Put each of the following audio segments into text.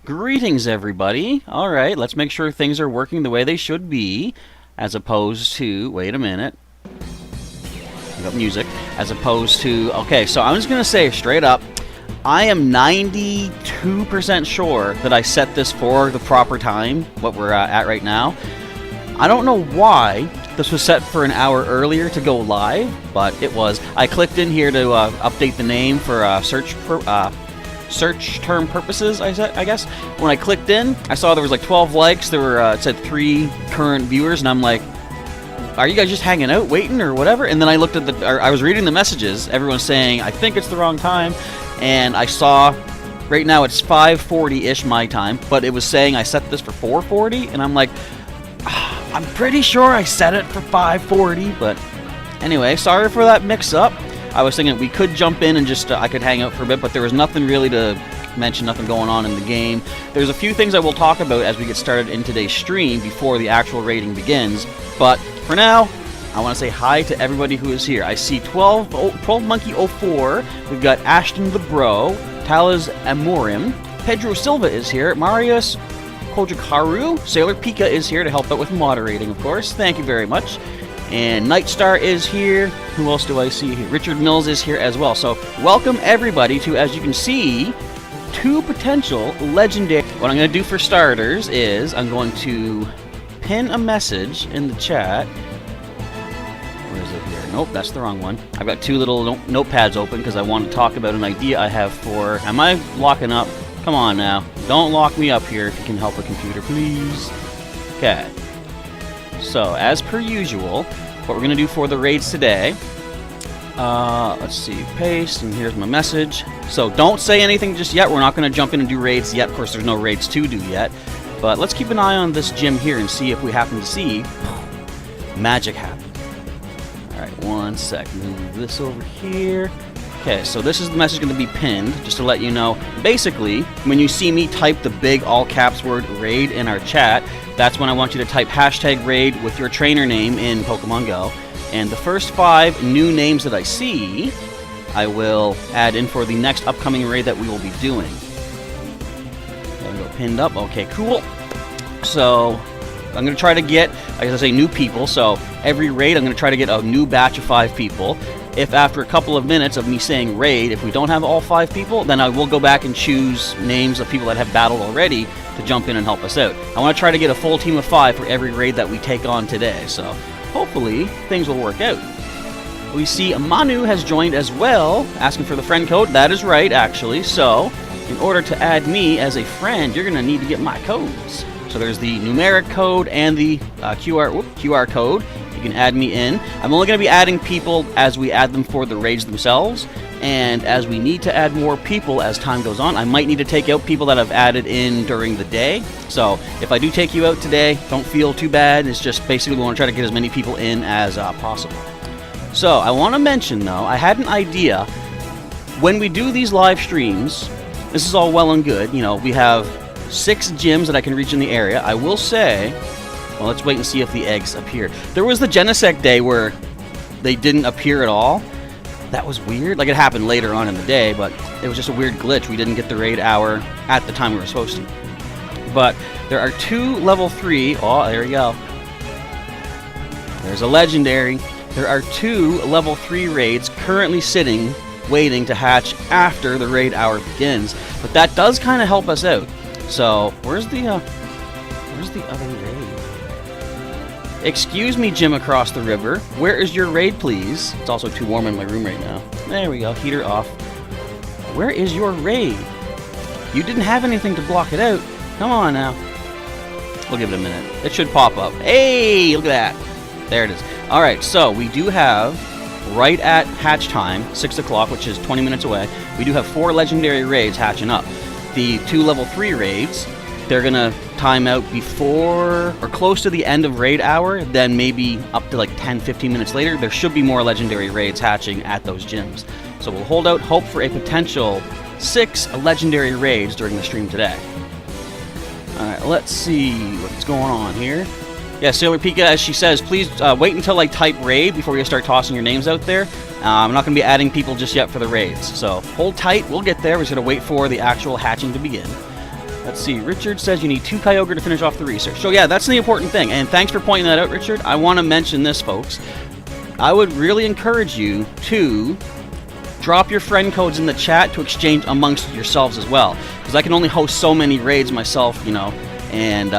Greetings, everybody. All right, let's make sure things are working the way they should be, as opposed to, wait a minute, I got music, as opposed to, okay, so I'm just going to say straight up, I am 92% sure that I set this for the proper time, what we're at right now. I don't know why this was set for an hour earlier to go live, but it was. I clicked in here to update the name for search term purposes, I guess. When I clicked in, I saw there was like 12 likes. There were it said 3 current viewers, and I'm like, are you guys just hanging out, waiting, or whatever? And then I looked at I was reading the messages. Everyone's saying, I think it's the wrong time, and I saw right now it's 5:40-ish my time, but it was saying I set this for 4:40, and I'm like, I'm pretty sure I set it for 5:40, but anyway, sorry for that mix-up. I was thinking we could jump in and just I could hang out for a bit, but there was nothing really to mention, nothing going on in the game. There's a few things I will talk about as we get started in today's stream before the actual raiding begins, but for now, I want to say hi to everybody who is here. I see 12 Monkey 04, we've got Ashton the Bro, Talaz Amorim, Pedro Silva is here, Marius Kojikaru, Sailor Pika is here to help out with moderating, of course. Thank you very much. And Nightstar is here. Who else do I see here? Richard Mills is here as well. So welcome everybody to, as you can see, 2 potential legendary. What I'm going to do for starters is I'm going to pin a message in the chat. Where is it here? Nope, that's the wrong one. I've got 2 little notepads open because I want to talk about an idea I have for... Am I locking up? Come on now. Don't lock me up here if you can help a computer, please. Okay. So, as per usual, what we're going to do for the raids today, let's see, paste, and here's my message. So, don't say anything just yet. We're not going to jump in and do raids yet. Of course, there's no raids to do yet. But let's keep an eye on this gym here and see if we happen to see magic happen. Alright, one sec. Move this over here. Okay, so this is the message going to be pinned, just to let you know. Basically, when you see me type the big all caps word raid in our chat, that's when I want you to type hashtag raid with your trainer name in Pokemon Go. And the first 5 new names that I see, I will add in for the next upcoming raid that we will be doing. There we go, pinned up. Okay, cool. So, I'm going to try to get, like I say, new people. So, every raid, I'm going to try to get a new batch of 5 people. If after a couple of minutes of me saying raid, if we don't have all 5 people, then I will go back and choose names of people that have battled already to jump in and help us out. I want to try to get a full team of 5 for every raid that we take on today, so hopefully things will work out. We see Manu has joined as well, asking for the friend code. That is right, actually. So, in order to add me as a friend, you're going to need to get my codes. So there's the numeric code and the QR code. You can add me in. I'm only going to be adding people as we add them for the raids themselves, and as we need to add more people as time goes on, I might need to take out people that I've added in during the day. So if I do take you out today, don't feel too bad. It's just basically we want to try to get as many people in as possible. So I want to mention, though, I had an idea. When we do these live streams, this is all well and good. You know, we have 6 gyms that I can reach in the area. I will say... Well, let's wait and see if the eggs appear. There was the Genesect day where they didn't appear at all. That was weird. Like, it happened later on in the day, but it was just a weird glitch. We didn't get the raid hour at the time we were supposed to. But there are 2 level 3... Oh, there you go. There's a legendary. There are 2 level 3 raids currently sitting, waiting to hatch after the raid hour begins. But that does kind of help us out. So, where's the other raid? Excuse me, gym across the river. Where is your raid, please? It's also too warm in my room right now. There we go, heater off. Where is your raid? You didn't have anything to block it out. Come on now. We'll give it a minute. It should pop up. Hey, look at that. There it is. Alright, so we do have, right at hatch time, 6 o'clock, which is 20 minutes away, we do have 4 legendary raids hatching up. The 2 level 3 raids, they're going to time out before or close to the end of raid hour, then maybe up to like 10-15 minutes later, there should be more legendary raids hatching at those gyms. So we'll hold out hope for a potential 6 legendary raids during the stream today. Alright, let's see what's going on here. Yeah, Sailor Pika, as she says, please wait until I type raid before you start tossing your names out there. I'm not going to be adding people just yet for the raids. So hold tight, we'll get there. We're just going to wait for the actual hatching to begin. Let's see. Richard says you need 2 Kyogre to finish off the research. So yeah, that's the important thing. And thanks for pointing that out, Richard. I want to mention this, folks. I would really encourage you to drop your friend codes in the chat to exchange amongst yourselves as well. Because I can only host so many raids myself, you know. And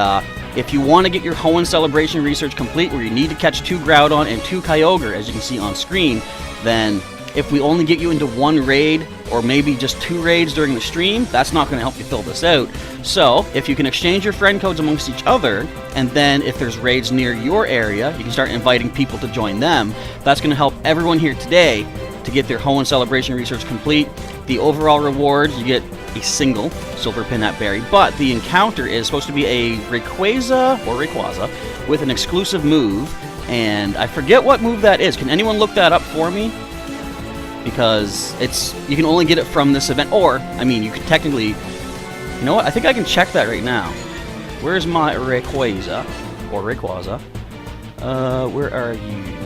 if you want to get your Hoenn Celebration research complete, where you need to catch 2 Groudon and 2 Kyogre, as you can see on screen, then if we only get you into 1 raid, or maybe just 2 raids during the stream, that's not going to help you fill this out. So, if you can exchange your friend codes amongst each other, and then if there's raids near your area, you can start inviting people to join them. That's going to help everyone here today to get their Hoenn Celebration research complete. The overall reward, you get a single silver Pinap Berry, but the encounter is supposed to be a Rayquaza, or Rayquaza, with an exclusive move, and I forget what move that is. Can anyone look that up for me? Because you can only get it from this event, or, I mean, you can technically, you know what, I think I can check that right now. Where's my Rayquaza, or Rayquaza? Where are you?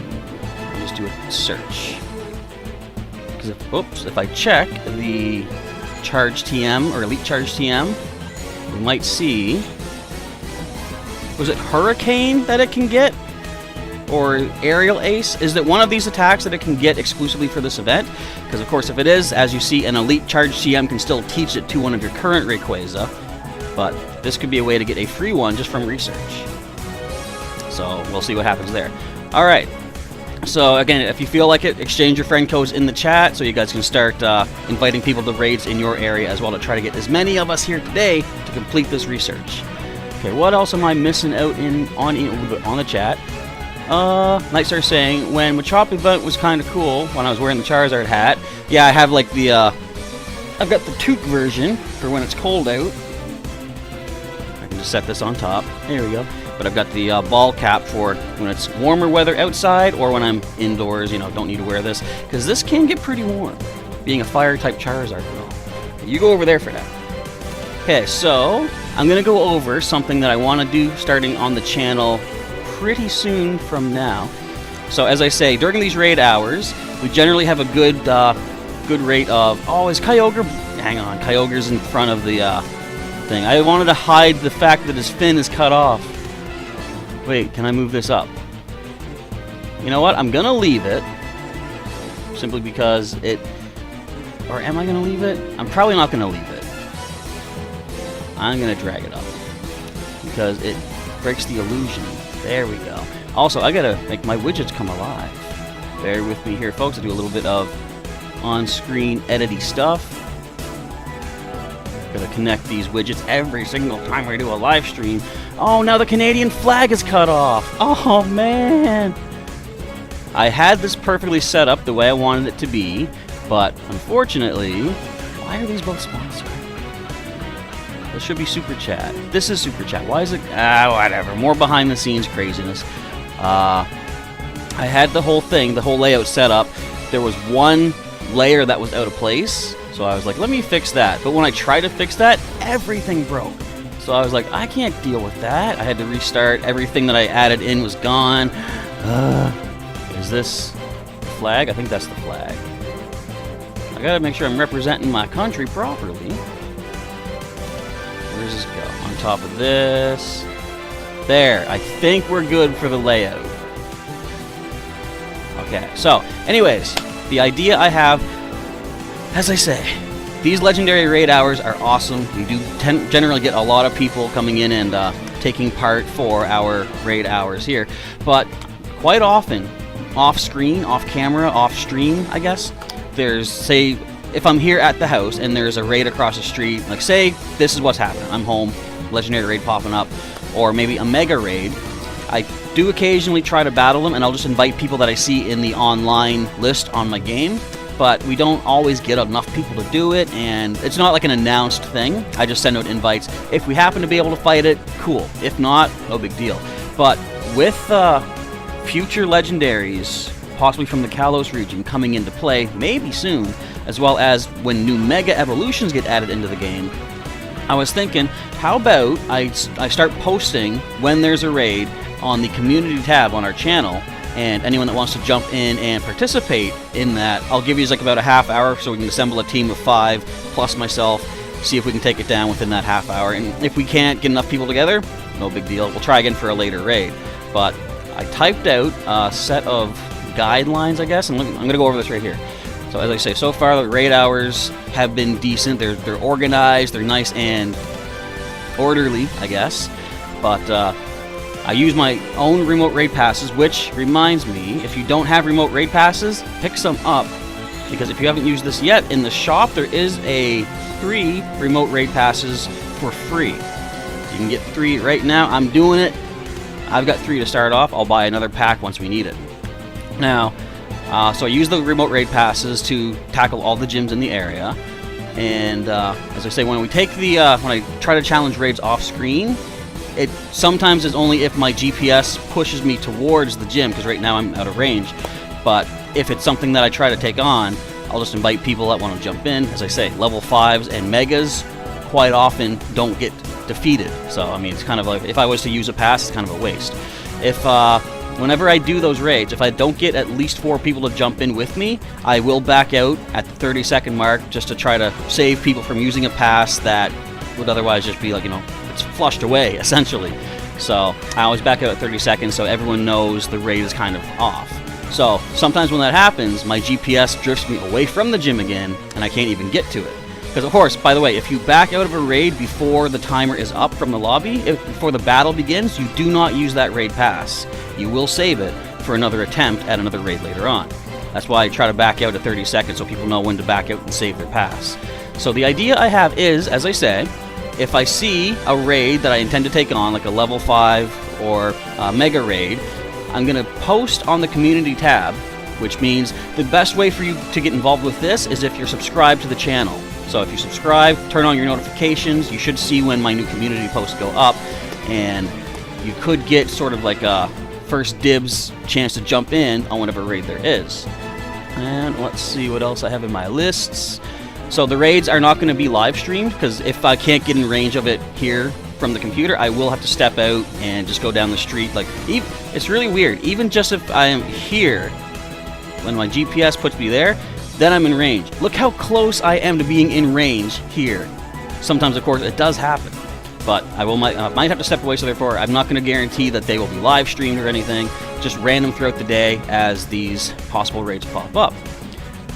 I'll just do a search. Because if I check the Charge TM, or Elite Charge TM, we might see, was it Hurricane that it can get? Or Aerial Ace? Is it one of these attacks that it can get exclusively for this event? Because of course if it is, as you see, an Elite Charge TM can still teach it to one of your current Rayquaza, but this could be a way to get a free one just from research. So we'll see what happens there. Alright, so again, if you feel like it, exchange your friend codes in the chat so you guys can start inviting people to raids in your area as well, to try to get as many of us here today to complete this research. Okay, what else am I missing out on the chat? Nightstar saying, when Machop event was kind of cool when I was wearing the Charizard hat. Yeah, I have like the, I've got the toque version for when it's cold out. I can just set this on top. There we go. But I've got the ball cap for when it's warmer weather outside, or when I'm indoors, you know, don't need to wear this. Because this can get pretty warm, being a fire-type Charizard and all. You go over there for that. Okay, so I'm going to go over something that I want to do starting on the channel pretty soon from now. So as I say, during these raid hours, we generally have a good rate of, oh, is Kyogre, hang on, Kyogre's in front of the thing. I wanted to hide the fact that his fin is cut off. Wait, can I move this up? You know what, I'm gonna leave it, simply because it, or am I gonna leave it? I'm probably not gonna leave it. I'm gonna drag it up, because it breaks the illusion. There we go. Also, I gotta make my widgets come alive. Bear with me here, folks. I do a little bit of on-screen edity stuff. Gotta connect these widgets every single time I do a live stream. Oh, now the Canadian flag is cut off. Oh, man. I had this perfectly set up the way I wanted it to be, but unfortunately, why are these both sponsored? This should be Super Chat. This is Super Chat. Why is it? Whatever. More behind the scenes craziness. I had the whole thing, the whole layout set up. There was one layer that was out of place, so I was like, let me fix that. But when I tried to fix that, everything broke. So I was like, I can't deal with that. I had to restart. Everything that I added in was gone. Is this the flag? I think that's the flag. I gotta make sure I'm representing my country properly. Where does this go? On top of this. There. I think we're good for the layout. Okay, so, anyways, the idea I have, as I say, these legendary raid hours are awesome. We do generally get a lot of people coming in and taking part for our raid hours here. But quite often, off-screen, off-camera, off-stream, I guess, there's, say, if I'm here at the house and there's a raid across the street, like say this is what's happening. I'm home, legendary raid popping up, or maybe a mega raid. I do occasionally try to battle them, and I'll just invite people that I see in the online list on my game. But we don't always get enough people to do it, and it's not like an announced thing. I just send out invites. If we happen to be able to fight it, cool. If not, no big deal. But with future legendaries, possibly from the Kalos region, coming into play, maybe soon, as well as when new Mega Evolutions get added into the game, I was thinking, how about I start posting when there's a raid on the community tab on our channel, and anyone that wants to jump in and participate in that, I'll give you like about a half hour so we can assemble a team of 5 plus myself see if we can take it down within that half hour. And if we can't get enough people together, no big deal. We'll try again for a later raid. But I typed out a set of guidelines, I guess, and I'm going to go over this right here. So as I say, so far the raid hours have been decent. They're organized, they're nice and orderly, I guess. But I use my own remote raid passes, which reminds me, if you don't have remote raid passes, pick some up. Because if you haven't used this yet, in the shop there is a 3 remote raid passes for free. You can get 3 right now. I'm doing it. I've got 3 to start off. I'll buy another pack once we need it. Now, so I use the remote raid passes to tackle all the gyms in the area. And as I say, when we take the when I try to challenge raids off screen, it sometimes is only if my GPS pushes me towards the gym, because right now I'm out of range. But if it's something that I try to take on, I'll just invite people that want to jump in. As I say, level 5s and megas quite often don't get defeated. So I mean, it's kind of like, if I was to use a pass, it's kind of a waste. If whenever I do those raids, if I don't get at least 4 people to jump in with me, I will back out at the 30-second mark, just to try to save people from using a pass that would otherwise just be like, you know, it's flushed away, essentially. So I always back out at 30 seconds so everyone knows the raid is kind of off. So sometimes when that happens, my GPS drifts me away from the gym again, and I can't even get to it. Because of course, by the way, if you back out of a raid before the timer is up from the lobby, before the battle begins, you do not use that raid pass. You will save it for another attempt at another raid later on. That's why I try to back out at 30 seconds so people know when to back out and save their pass. So the idea I have is, as I say, if I see a raid that I intend to take on, like a level 5 or a mega raid, I'm going to post on the community tab, which means the best way for you to get involved with this is if you're subscribed to the channel. So if you subscribe, turn on your notifications, you should see when my new community posts go up, and you could get sort of like a first dibs chance to jump in on whatever raid there is. And let's see what else I have in my lists. So the raids are not going to be live streamed, because if I can't get in range of it here from the computer, I will have to step out and just go down the street. Like, it's really weird. Even just if I am here, when my GPS puts me there, then I'm in range. Look how close I am to being in range here. Sometimes, of course, it does happen. But I might have to step away, so therefore I'm not going to guarantee that they will be live streamed or anything. Just random throughout the day as these possible raids pop up.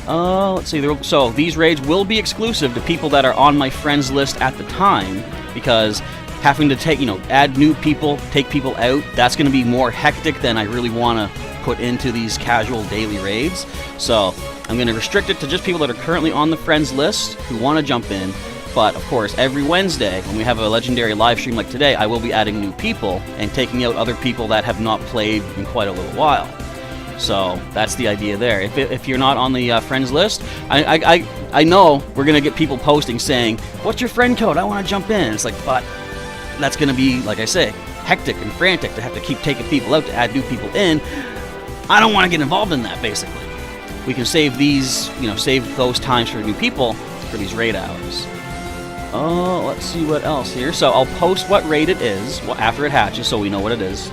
Let's see. So these raids will be exclusive to people that are on my friends list at the time, because having to add new people, take people out, that's going to be more hectic than I really want to put into these casual daily raids. So I'm going to restrict it to just people that are currently on the friends list who want to jump in. But of course, every Wednesday when we have a legendary live stream like today, I will be adding new people and taking out other people that have not played in quite a little while. So that's the idea there. If you're not on the friends list, I know we're going to get people posting saying, "What's your friend code? I want to jump in." It's like, but that's going to be, like I say, hectic and frantic to have to keep taking people out to add new people in. I don't want to get involved in that, basically. We can save these, save those times for new people for these raid hours. Oh, let's see what else here. So I'll post what raid it is after it hatches, so we know what it is.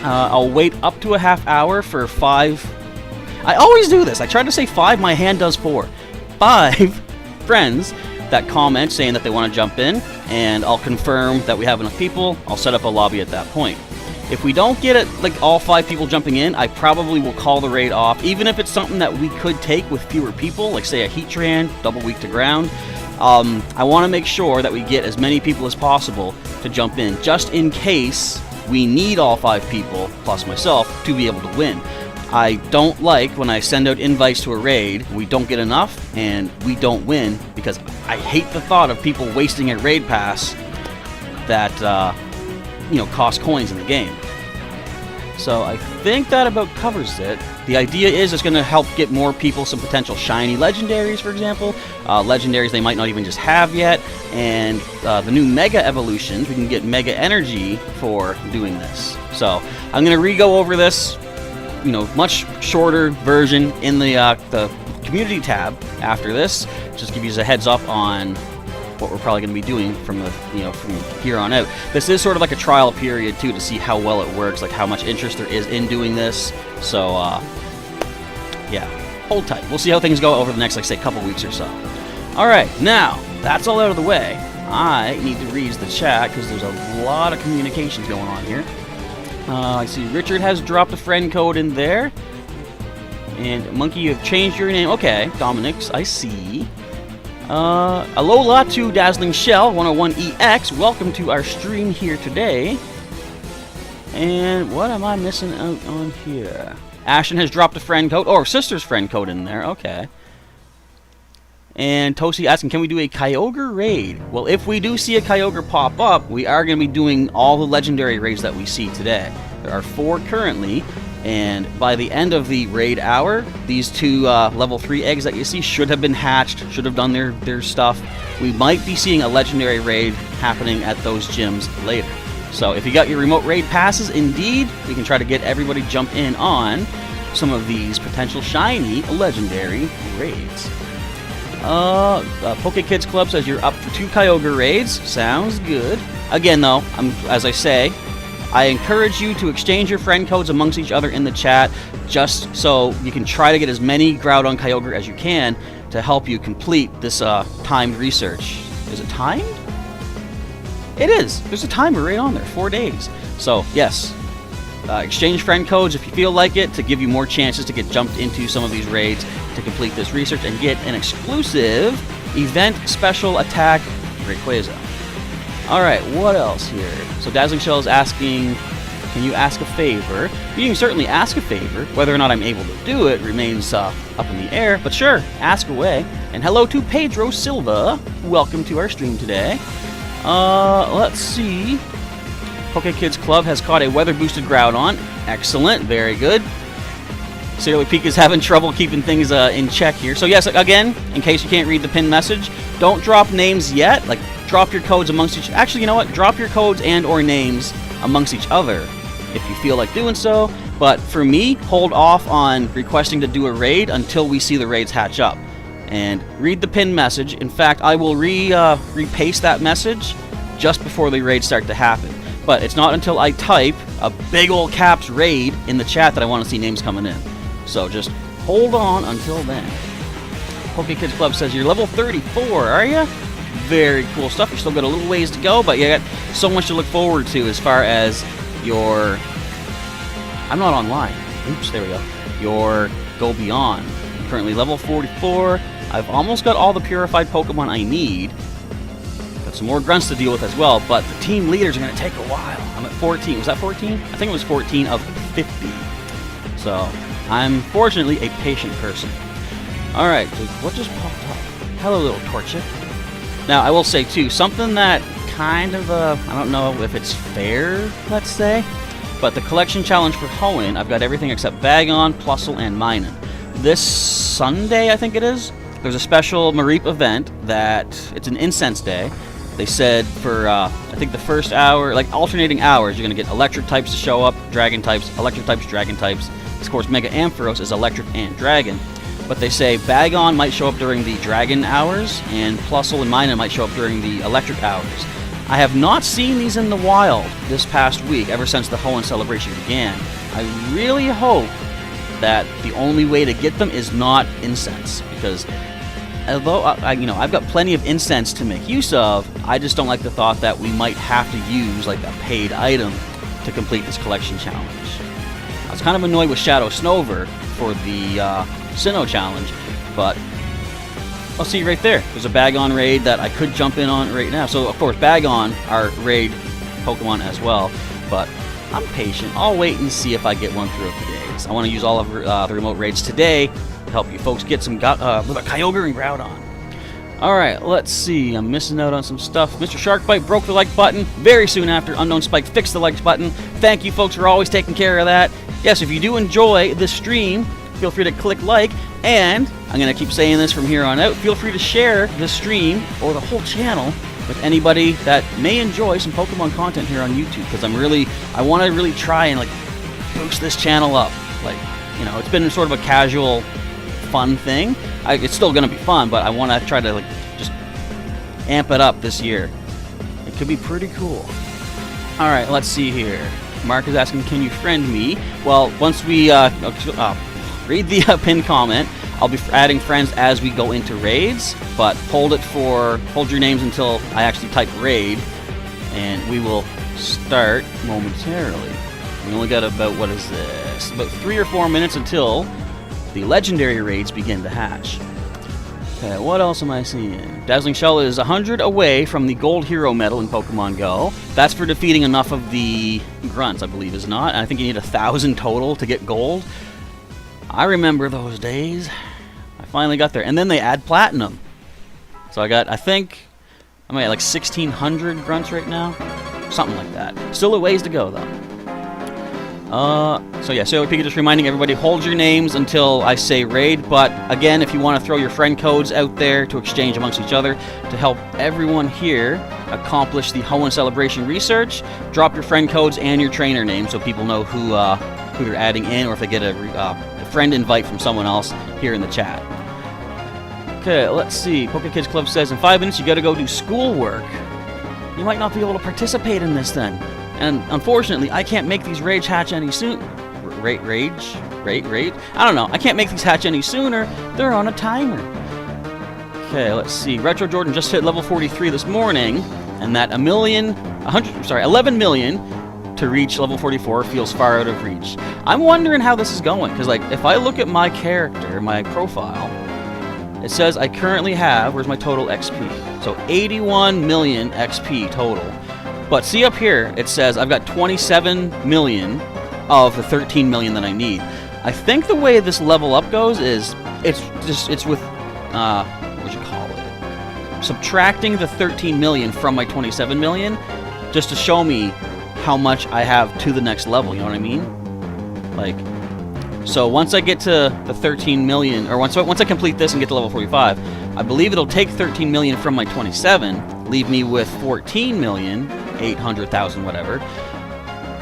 I'll wait up to a half hour for 5. I always do this. I try to say 5. My hand does 4. 5 friends that comment saying that they want to jump in, and I'll confirm that we have enough people. I'll set up a lobby at that point. If we don't get it, like all 5 people jumping in, I probably will call the raid off, even if it's something that we could take with fewer people, like say a Heatran, double weak to ground. I want to make sure that we get as many people as possible to jump in, just in case we need all 5 people, plus myself, to be able to win. I don't like when I send out invites to a raid, we don't get enough, and we don't win, because I hate the thought of people wasting a raid pass that, cost coins in the game. So I think that about covers it. The idea is it's going to help get more people some potential shiny legendaries, for example. Legendaries they might not even just have yet. And the new Mega Evolutions, we can get Mega Energy for doing this. So I'm going to re-go over this, much shorter version in the community tab after this. Just give you a heads up on what we're probably going to be doing from from here on out. This is sort of like a trial period too, to see how well it works, like how much interest there is in doing this. So yeah, hold tight. We'll see how things go over the next, like say, couple weeks or so. All right, now that's all out of the way, I need to read the chat because there's a lot of communications going on here. I see Richard has dropped a friend code in there. And Monkey, you have changed your name. Okay, Dominic's, I see. Alola to Dazzling Shell 101EX. Welcome to our stream here today. And what am I missing out on here? Ashton has dropped a friend code, or sister's friend code in there. Okay. And Tosi asking, can we do a Kyogre raid? Well, if we do see a Kyogre pop up, we are going to be doing all the legendary raids that we see today. There are 4 currently, and by the end of the raid hour, these 2 level 3 eggs that you see should have been hatched, should have done their stuff. We might be seeing a legendary raid happening at those gyms later. So if you got your remote raid passes, indeed, we can try to get everybody jump in on some of these potential shiny legendary raids. Poke Kids Club says you're up for 2 Kyogre raids. Sounds good. Again, though, as I say, I encourage you to exchange your friend codes amongst each other in the chat, just so you can try to get as many Groudon Kyogre as you can to help you complete this timed research. Is it timed? It is. There's a timer right on there, 4 days. So, yes, exchange friend codes if you feel like it to give you more chances to get jumped into some of these raids to complete this research and get an exclusive event special attack Rayquaza. Alright, what else here? So Dazzling Shell is asking, can you ask a favor? You can certainly ask a favor. Whether or not I'm able to do it remains up in the air, but sure, ask away. And hello to Pedro Silva. Welcome to our stream today. Let's see. Poke Kids Club has caught a weather-boosted Groudon. Excellent, very good. Sailor Peak is having trouble keeping things in check here. So yes, again, in case you can't read the pinned message, don't drop names yet. Like, drop your codes amongst each... Actually, you know what? Drop your codes and or names amongst each other if you feel like doing so. But for me, hold off on requesting to do a raid until we see the raids hatch up. And read the pinned message. In fact, I will repaste that message just before the raids start to happen. But it's not until I type a big old caps raid in the chat that I want to see names coming in. So just hold on until then. Poke Kids Club says you're level 34, are you? Very cool stuff. You still got a little ways to go, but you got so much to look forward to as far as your... I'm not online. Oops, there we go. Your Go Beyond. I'm currently level 44. I've almost got all the purified Pokemon I need. Got some more grunts to deal with as well, but the team leaders are going to take a while. I'm at 14. Was that 14? I think it was 14 of 50. So... I'm fortunately a patient person. Alright, so what just popped up? Hello, little Torchic. Now, I will say, too, something that kind of, I don't know if it's fair, let's say, but the collection challenge for Hoenn, I've got everything except Bagon, Plusle, and Minun. This Sunday, I think it is, there's a special Mareep event that, it's an incense day. They said for, I think the first hour, like alternating hours, you're going to get electric types to show up, dragon types, electric types, dragon types. Of course, Mega Ampharos is electric and dragon, but they say Bagon might show up during the dragon hours, and Plusle and Minun might show up during the electric hours. I have not seen these in the wild this past week, ever since the Hoenn celebration began. I really hope that the only way to get them is not incense, because although I've got plenty of incense to make use of, I just don't like the thought that we might have to use like a paid item to complete this collection challenge. I was kind of annoyed with Shadow Snover for the Sinnoh challenge, but I'll see right there. There's a Bagon raid that I could jump in on right now. So, of course, Bagon are raid Pokemon as well, but I'm patient. I'll wait and see if I get one throughout the days. I want to use all of the remote raids today to help you folks get some with a Kyogre and Groudon. Alright, let's see. I'm missing out on some stuff. Mr. Sharkbite broke the like button very soon after Unknown Spike fixed the likes button. Thank you, folks, for always taking care of that. Yes, if you do enjoy this stream, feel free to click like, and I'm going to keep saying this from here on out, feel free to share the stream or the whole channel with anybody that may enjoy some Pokemon content here on YouTube, because I want to really try and like boost this channel up. Like, you know, it's been sort of a casual, fun thing. It's still going to be fun, but I want to try to like just amp it up this year. It could be pretty cool. All right, let's see here. Mark is asking, can you friend me? Well, once we read the pinned comment, I'll be adding friends as we go into raids, but hold your names until I actually type raid, and we will start momentarily. We only got about, what is this, about 3 or 4 minutes until the legendary raids begin to hatch. Okay, what else am I seeing? Dazzling Shell is 100 away from the gold hero medal in Pokemon Go. That's for defeating enough of the grunts, I believe, is not. And I think you need 1,000 total to get gold. I remember those days. I finally got there. And then they add platinum. So I think I'm at like 1,600 grunts right now. Something like that. Still a ways to go, though. So Pika just reminding everybody, hold your names until I say raid, but again, if you want to throw your friend codes out there to exchange amongst each other to help everyone here accomplish the Hoenn Celebration research, drop your friend codes and your trainer name so people know who they're adding in, or if they get a friend invite from someone else here in the chat. Okay, let's see. PokeKids Club says, in 5 minutes you gotta go do schoolwork. You might not be able to participate in this then. And unfortunately, I can't make these raids hatch any sooner. Rage? I don't know. I can't make these hatch any sooner. They're on a timer. Okay, let's see. Retro Jordan just hit level 43 this morning, and that 11 million to reach level 44 feels far out of reach. I'm wondering how this is going, because like if I look at my character, my profile, it says I currently have, where's my total XP? So 81 million XP total. But see up here, it says I've got 27 million of the 13 million that I need. I think the way this level up goes is it's with what would you call it? Subtracting the 13 million from my 27 million, just to show me how much I have to the next level. You know what I mean? Like, so once I get to the 13 million, or once I complete this and get to level 45, I believe it'll take 13 million from my 27, leave me with 14 million. 800,000 whatever.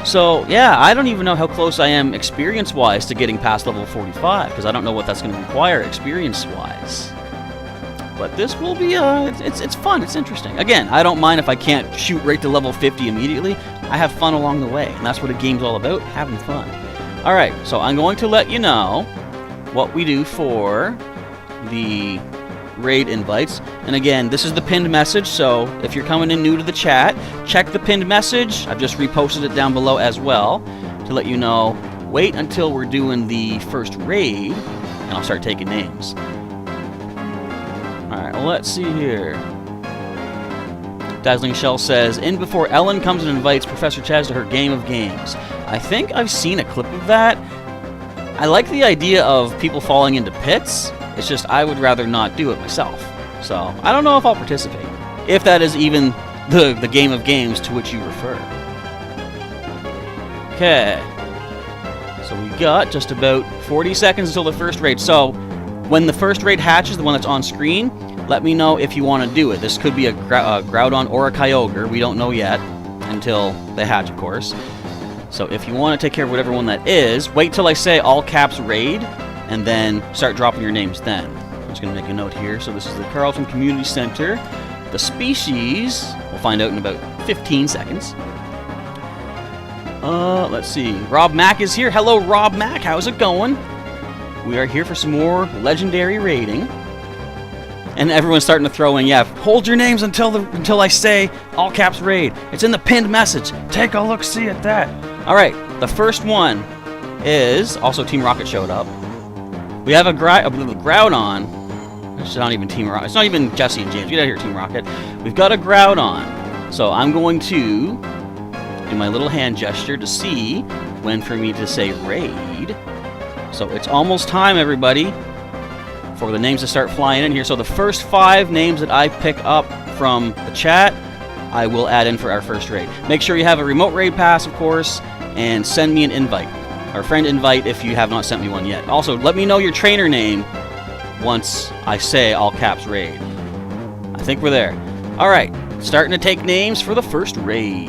So yeah, I don't even know how close I am experience-wise to getting past level 45, because I don't know what that's going to require experience-wise. But this will be it's fun, it's interesting. Again, I don't mind if I can't shoot right to level 50 immediately. I have fun along the way, and that's what a game's all about, having fun. Alright, so I'm going to let you know what we do for the raid invites. And again, this is the pinned message, so if you're coming in new to the chat, check the pinned message. I've just reposted it down below as well to let you know, wait until we're doing the first raid and I'll start taking names. Alright, well, let's see here. Dazzling Shell says, in before Ellen comes and invites Professor Chaz to her game of games. I think I've seen a clip of that. I like the idea of people falling into pits. It's just I would rather not do it myself. So I don't know if I'll participate. If that is even the game of games to which you refer. Okay. So we got just about 40 seconds until the first raid. So when the first raid hatches, the one that's on screen, let me know if you want to do it. This could be a Groudon or a Kyogre. We don't know yet until they hatch, of course. So if you want to take care of whatever one that is, wait till I say all caps raid, and then start dropping your names then. I'm just going to make a note here. So this is the Carlton Community Center. The species, we'll find out in about 15 seconds. Let's see. Rob Mack is here. Hello, Rob Mack. How's it going? We are here for some more legendary raiding. And everyone's starting to throw in, yeah, hold your names until I say all caps raid. It's in the pinned message. Take a look-see at that. All right, the first one is, also Team Rocket showed up. We have a Groudon. It's not even Team Rocket. It's not even Jesse and James. Get out of here, Team Rocket. We've got a Groudon. So I'm going to do my little hand gesture to see when for me to say raid. So it's almost time, everybody, for the names to start flying in here. So the first 5 names that I pick up from the chat, I will add in for our first raid. Make sure you have a remote raid pass, of course, and send me an invite. Or friend invite if you have not sent me one yet. Also, let me know your trainer name once I say all caps raid. I think we're there. Alright, starting to take names for the first raid.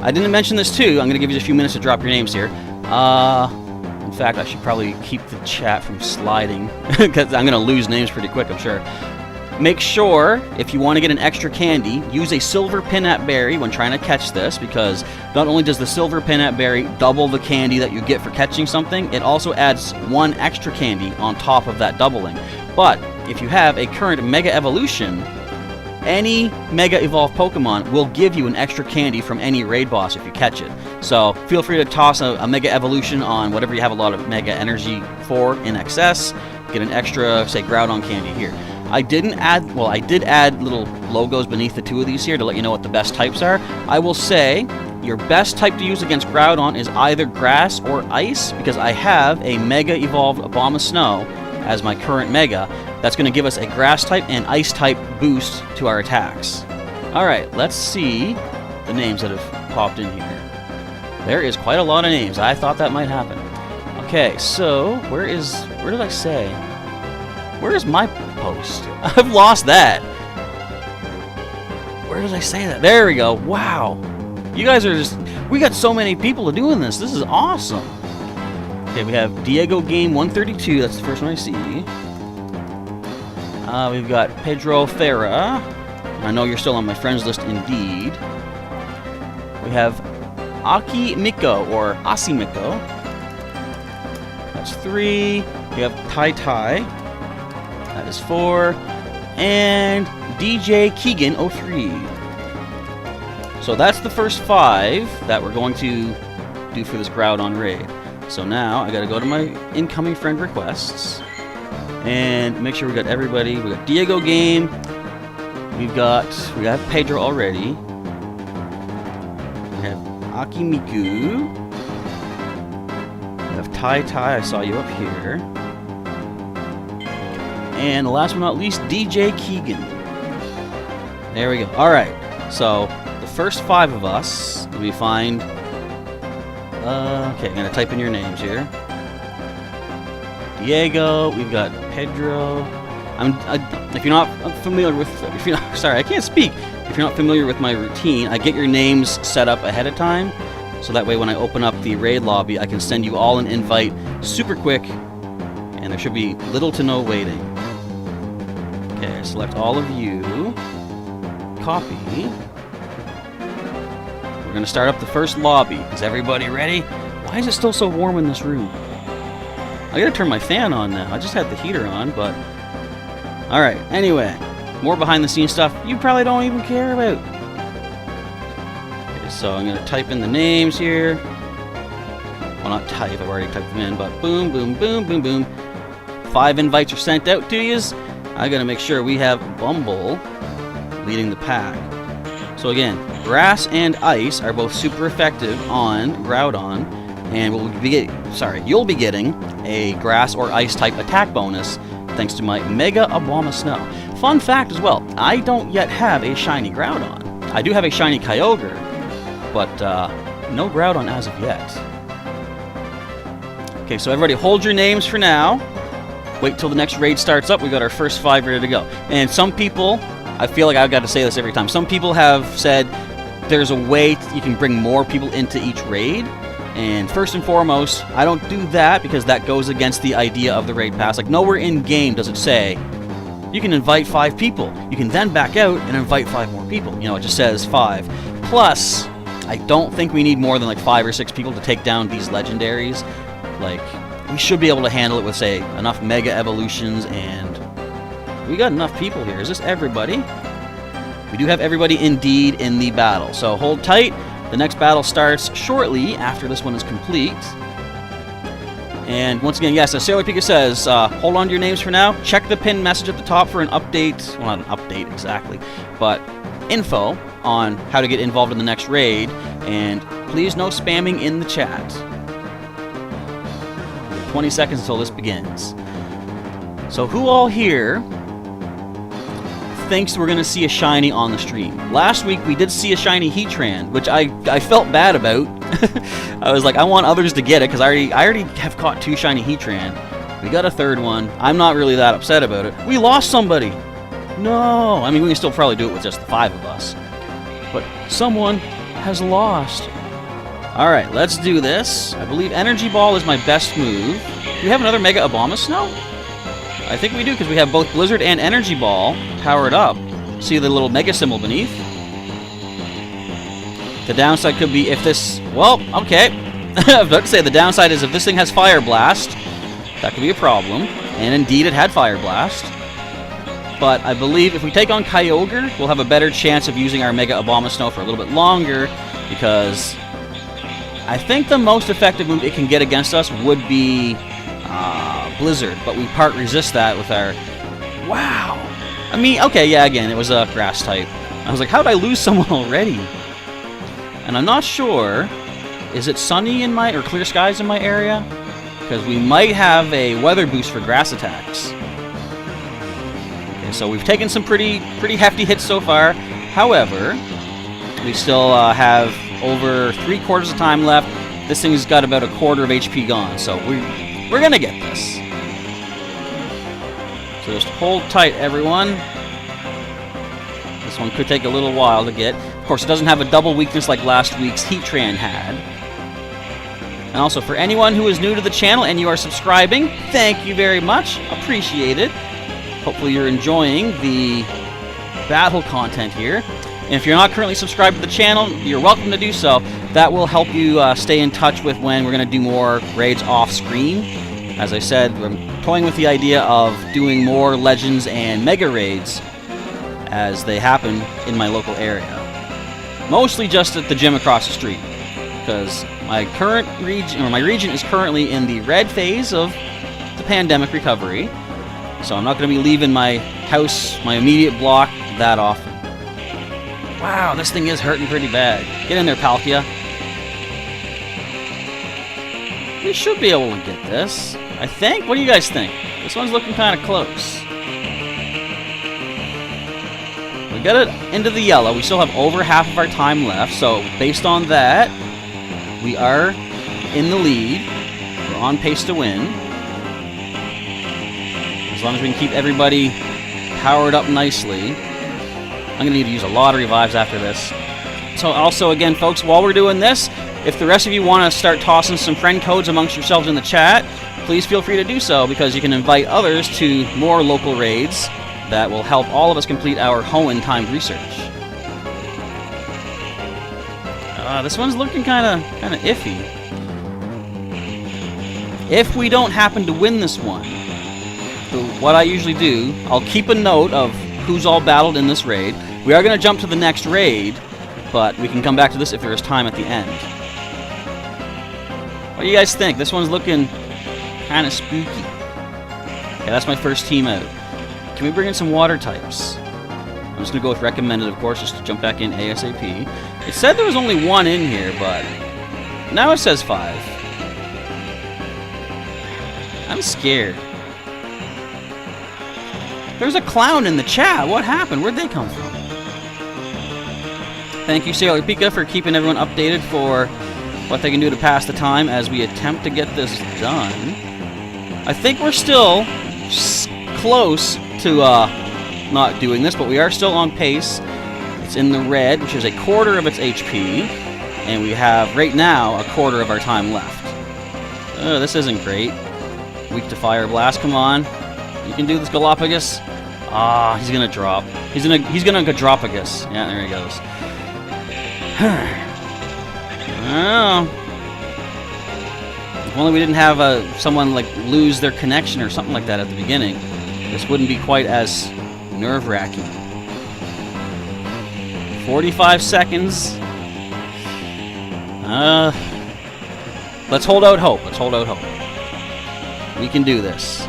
I didn't mention this too. I'm going to give you a few minutes to drop your names here. In fact, I should probably keep the chat from sliding, because I'm going to lose names pretty quick, I'm sure. Make sure, if you want to get an extra candy, use a silver Pinat Berry when trying to catch this, because not only does the silver Pinat Berry double the candy that you get for catching something, it also adds 1 extra candy on top of that doubling. But if you have a current Mega Evolution, any Mega Evolved Pokemon will give you an extra candy from any raid boss if you catch it. So feel free to toss a Mega Evolution on whatever you have a lot of Mega Energy for in excess. Get an extra, say, Groudon candy here. I did add little logos beneath the 2 of these here to let you know what the best types are. I will say your best type to use against Groudon is either Grass or Ice, because I have a Mega Evolved Abomasnow as my current Mega. That's going to give us a Grass type and Ice type boost to our attacks. Alright, let's see the names that have popped in here. There is quite a lot of names. I thought that might happen. Okay, so where did I say? Where is my post? I've lost that. Where did I say that? There we go. Wow. You guys are just... We got so many people doing this. This is awesome. Okay, we have Diego Game 132. That's the first one I see. We've got Pedro Ferra. I know you're still on my friends list indeed. We have Aki Miko, or Asimiko. That's 3. We have Tai Tai. That is 4. And DJ Keegan 03. So that's the first 5 that we're going to do for this Groudon raid. So now I gotta go to my incoming friend requests and make sure we got everybody. We got Diego Game. We got Pedro already. We have Akimiku. We have Tai Tai. I saw you up here. And last but not least, DJ Keegan. There we go. All right. So the first 5 of us, let me find. Okay, I'm gonna type in your names here. Diego, we've got Pedro. If you're not familiar with, sorry, I can't speak. If you're not familiar with my routine, I get your names set up ahead of time, so that way when I open up the raid lobby, I can send you all an invite super quick, and there should be little to no waiting. Okay, select all of you. Copy. We're gonna start up the first lobby. Is everybody ready? Why is it still so warm in this room? I gotta turn my fan on now. I just had the heater on, but... Alright, anyway. More behind the scenes stuff you probably don't even care about. Okay, so I'm gonna type in the names here. Well, not type, I've already typed them in, but boom, boom, boom, boom, boom. 5 invites are sent out to yous. I gotta make sure we have Bumble leading the pack. So again, Grass and Ice are both super effective on Groudon, and you'll be getting a Grass or Ice type attack bonus thanks to my Mega Abomasnow. Fun fact as well, I don't yet have a shiny Groudon. I do have a shiny Kyogre, but no Groudon as of yet. Okay, so everybody hold your names for now. Wait till the next raid starts up. We got our first 5 ready to go. And some people, I feel like I've got to say this every time, some people have said there's a way you can bring more people into each raid. And first and foremost, I don't do that because that goes against the idea of the raid pass. Like, nowhere in game does it say you can invite 5 people. You can then back out and invite 5 more people. You know, it just says 5. Plus, I don't think we need more than like 5 or 6 people to take down these legendaries. Like, we should be able to handle it with, say, enough Mega Evolutions, and we got enough people here. Is this everybody? We do have everybody indeed in the battle. So hold tight. The next battle starts shortly after this one is complete. And once again, yes, as Sailor Pika says, hold on to your names for now. Check the pinned message at the top for an update. Well, not an update exactly, but info on how to get involved in the next raid. And please no spamming in the chat. 20 seconds until this begins. So who all here thinks we're going to see a shiny on the stream? Last week we did see a shiny Heatran, which I felt bad about. I was like, I want others to get it because I already have caught 2 shiny Heatran. We got a 3rd one. I'm not really that upset about it. We lost somebody. No. I mean, we can still probably do it with just the 5 of us. But someone has lost. Alright, let's do this. I believe Energy Ball is my best move. Do we have another Mega Abomasnow? I think we do, because we have both Blizzard and Energy Ball powered up. See the little Mega symbol beneath? The downside could be if this... Well, okay. I was about to say, the downside is if this thing has Fire Blast, that could be a problem. And indeed, it had Fire Blast. But I believe if we take on Kyogre, we'll have a better chance of using our Mega Abomasnow for a little bit longer, because I think the most effective move it can get against us would be Blizzard, but we part resist that with our... Wow! I mean, okay, yeah, again, it was a grass type. I was like, how did I lose someone already? And I'm not sure, is it sunny in my... or clear skies in my area? Because we might have a weather boost for grass attacks. Okay, so we've taken some pretty hefty hits so far. However, we still have over 3/4 of time left. This thing's got about 1/4 of HP gone, so we're gonna get this. So just hold tight, everyone. This one could take a little while to get. Of course, it doesn't have a double weakness like last week's Heatran had. And also, for anyone who is new to the channel and you are subscribing, thank you very much. Appreciate it. Hopefully you're enjoying the battle content here. And if you're not currently subscribed to the channel, you're welcome to do so. That will help you stay in touch with when we're going to do more raids off-screen. As I said, I'm toying with the idea of doing more Legends and Mega Raids as they happen in my local area. Mostly just at the gym across the street, because my current region, or my region, is currently in the red phase of the pandemic recovery. So I'm not going to be leaving my house, my immediate block, that often. Wow, this thing is hurting pretty bad. Get in there, Palkia. We should be able to get this, I think. What do you guys think? This one's looking kind of close. We got it into the yellow. We still have over half of our time left, so based on that, we are in the lead. We're on pace to win. As long as we can keep everybody powered up nicely. I'm going to need to use a lot of revives after this. So also, again, folks, while we're doing this, if the rest of you want to start tossing some friend codes amongst yourselves in the chat, please feel free to do so, because you can invite others to more local raids that will help all of us complete our Hoenn timed research. This one's looking kind of iffy. If we don't happen to win this one, so what I usually do, I'll keep a note of who's all battled in this raid. We are going to jump to the next raid, but we can come back to this if there is time at the end. What do you guys think? This one's looking kind of spooky. Okay, that's my first team out. Can we bring in some water types? I'm just going to go with recommended, of course, just to jump back in ASAP. It said there was only 1 in here, but now it says 5. I'm scared. There's a clown in the chat. What happened? Where'd they come from? Thank you, Sailor Pika, for keeping everyone updated for what they can do to pass the time as we attempt to get this done. I think we're still close to not doing this, but we are still on pace. It's in the red, which is 1/4 of its HP, and we have, right now, 1/4 of our time left. This isn't great. Weak to Fire Blast, come on. You can do this, Galapagos. Ah, he's gonna drop. He's gonna go Dropagus. Yeah, there he goes. Oh. If only we didn't have someone like lose their connection or something like that at the beginning. This wouldn't be quite as nerve-wracking. 45 seconds. Let's hold out hope. Let's hold out hope. We can do this.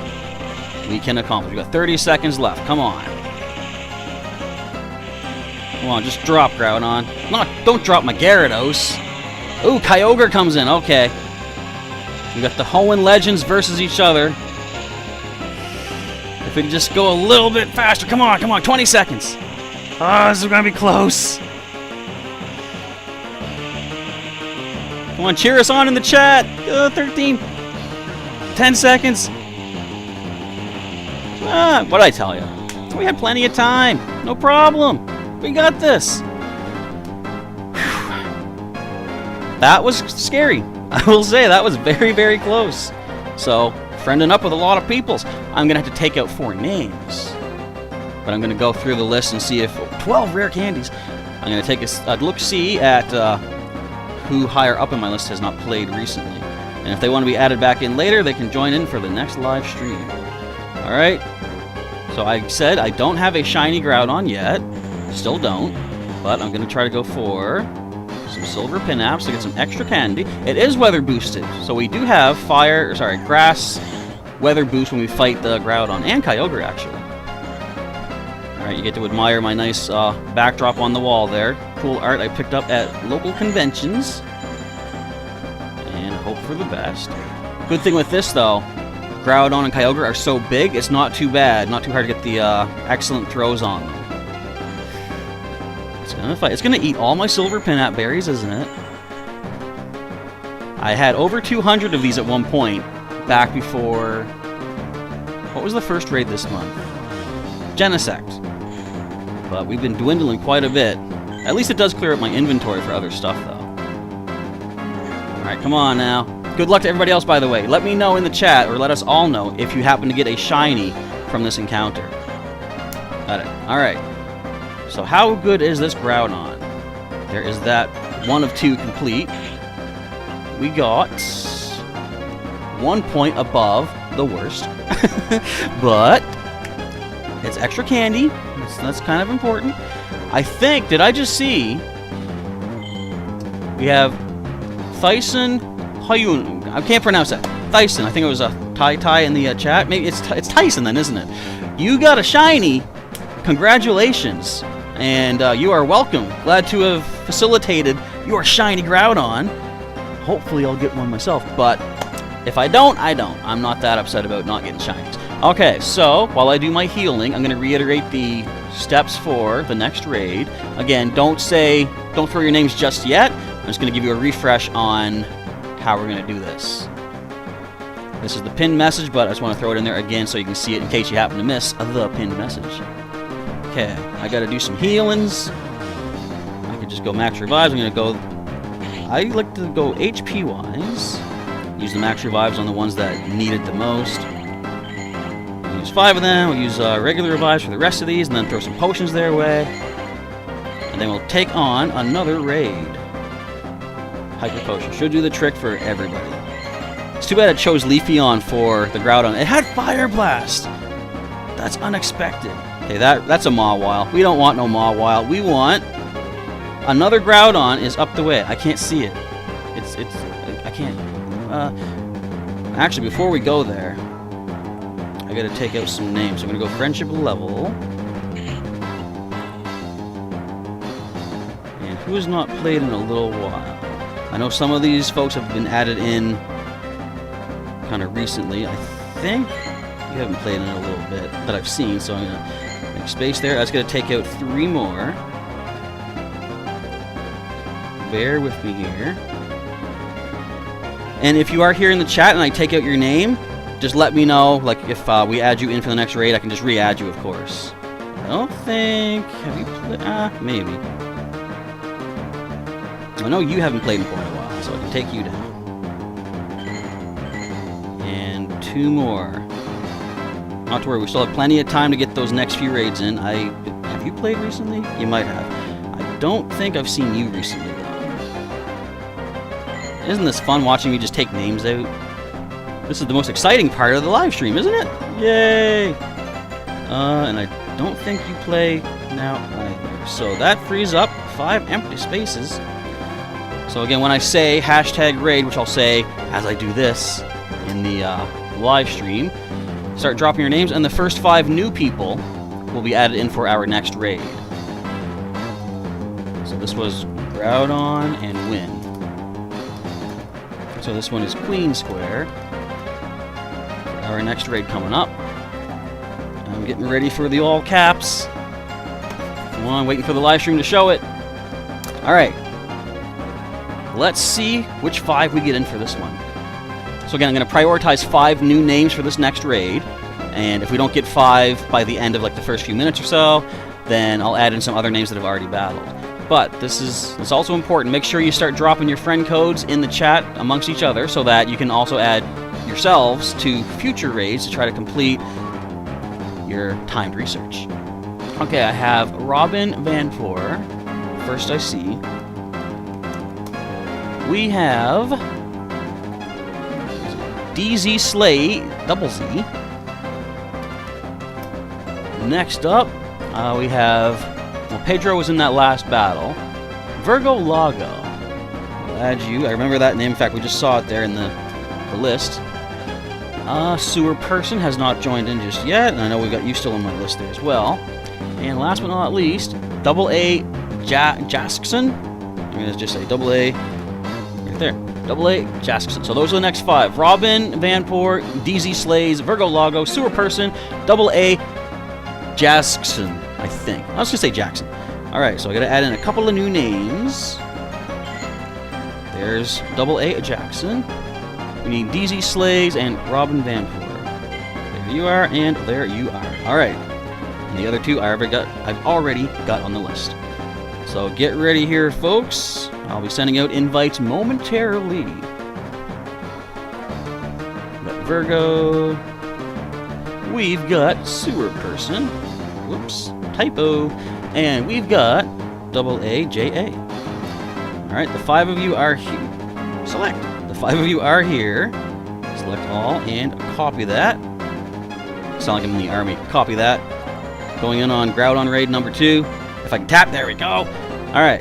We can accomplish. We got 30 seconds left. Come on. Come on, just drop Groudon. Don't drop my Gyarados. Ooh, Kyogre comes in. Okay. We got the Hoenn Legends versus each other. If we can just go a little bit faster. Come on, come on. 20 seconds. Oh, this is going to be close. Come on, cheer us on in the chat. 13. 10 seconds. What'd I tell you? We had plenty of time. No problem. We got this. That was scary. I will say that was very, very close. So, friending up with a lot of peoples. I'm going to have to take out 4 names. But I'm going to go through the list and see if 12 rare candies. I'm going to take a look-see at who higher up in my list has not played recently. And if they want to be added back in later, they can join in for the next live stream. Alright. So I said I don't have a shiny Groudon yet. Still don't. But I'm going to try to go for some silver pin apps to get some extra candy. It is weather boosted. So we do have grass weather boost when we fight the Groudon and Kyogre, actually. Alright, you get to admire my nice backdrop on the wall there. Cool art I picked up at local conventions. And hope for the best. Good thing with this, though, Groudon and Kyogre are so big, it's not too bad. Not too hard to get the excellent throws on them. It's gonna fight. It's gonna eat all my silver pinap berries, isn't it? I had over 200 of these at one point, back before... What was the first raid this month? Genesect. But we've been dwindling quite a bit. At least it does clear up my inventory for other stuff, though. Alright, come on now. Good luck to everybody else, by the way. Let me know in the chat, or let us all know, if you happen to get a shiny from this encounter. Got it. Alright. So how good is this Groudon? There is that 1 of 2 complete. We got 1 point above the worst. But it's extra candy. That's kind of important. I think, did I just see... We have Thyson Hyun. I can't pronounce that. Thyson. I think it was a Tai in the chat. Maybe it's Tyson then, isn't it? You got a shiny. Congratulations. And you are welcome. Glad to have facilitated your shiny Groudon. Hopefully I'll get one myself. But if I don't, I don't. I'm not that upset about not getting shinies. Okay, so while I do my healing, I'm going to reiterate the steps for the next raid. Again, don't throw your names just yet. I'm just going to give you a refresh on how we're going to do this. This is the pinned message, but I just want to throw it in there again so you can see it in case you happen to miss the pinned message. Okay, I got to do some healings. I could just go max revives. I'm going to go... I like to go HP-wise. Use the max revives on the ones that need it the most. We'll use 5 of them. We'll use regular revives for the rest of these, and then throw some potions their way. And then we'll take on another raid. Hyper Potion. Should do the trick for everybody. It's too bad it chose Leafeon for the Groudon. It had Fire Blast! That's unexpected. Okay, that's a Mawile. We don't want no Mawile. We want... Another Groudon is up the way. I can't see it. I can't... Actually, before we go there, I gotta take out some names. I'm gonna go friendship level. And who has not played in a little while? I know some of these folks have been added in kind of recently. I think you haven't played in a little bit that I've seen, so I'm gonna make space there. I was gonna take out 3 more. Bear with me here. And if you are here in the chat and I take out your name, just let me know. Like, if we add you in for the next raid, I can just re-add you, of course. I don't think... Have you played... maybe. I know you haven't played in quite a while, so I can take you down. And 2 more. Not to worry, we still have plenty of time to get those next few raids in. Have you played recently? You might have. I don't think I've seen you recently, though. Isn't this fun watching me just take names out? This is the most exciting part of the live stream, isn't it? Yay! And I don't think you play now either. So that frees up 5 empty spaces. So again, when I say hashtag raid, which I'll say as I do this in the live stream, start dropping your names, and the first 5 new people will be added in for our next raid. So this was Groudon and Win. So this one is Queen Square. Our next raid coming up. I'm getting ready for the all caps. Come on, waiting for the live stream to show it. Alright. Let's see which 5 we get in for this one. So again, I'm going to prioritize 5 new names for this next raid. And if we don't get 5 by the end of like the first few minutes or so, then I'll add in some other names that have already battled. But it's also important. Make sure you start dropping your friend codes in the chat amongst each other so that you can also add yourselves to future raids to try to complete your timed research. Okay, I have Robin Vanpour. First I see. We have DZ Slay, double Z. Next up, we have, well, Pedro was in that last battle. Virgo Lago. I'll add you. I remember that name. In fact, we just saw it there in the list. Sewer Person has not joined in just yet, and I know we got you still on my list there as well. And last but not least, Double A Jaskson. I'm going to just say Double A right there. Double A Jaskson. So those are the next 5. Robin Vanpour, DZ Slays, Virgo Lago, Sewer Person, Double A Jaskson, I think. I was going to say Jackson. Alright, so I got to add in a couple of new names. There's Double A Jackson. We need DZ Slays and Robin Vanpour. There you are, and there you are. Alright. And the other 2 I've already got on the list. So get ready here, folks. I'll be sending out invites momentarily. We've got Virgo. We've got Sewer Person. Whoops, typo. And we've got Double A JA. Alright, the 5 of you are here. Select. The 5 of you are here. Select all and copy that. Sound like I'm in the army. Copy that. Going in on Groudon raid number 2. If I can tap, there we go. Alright.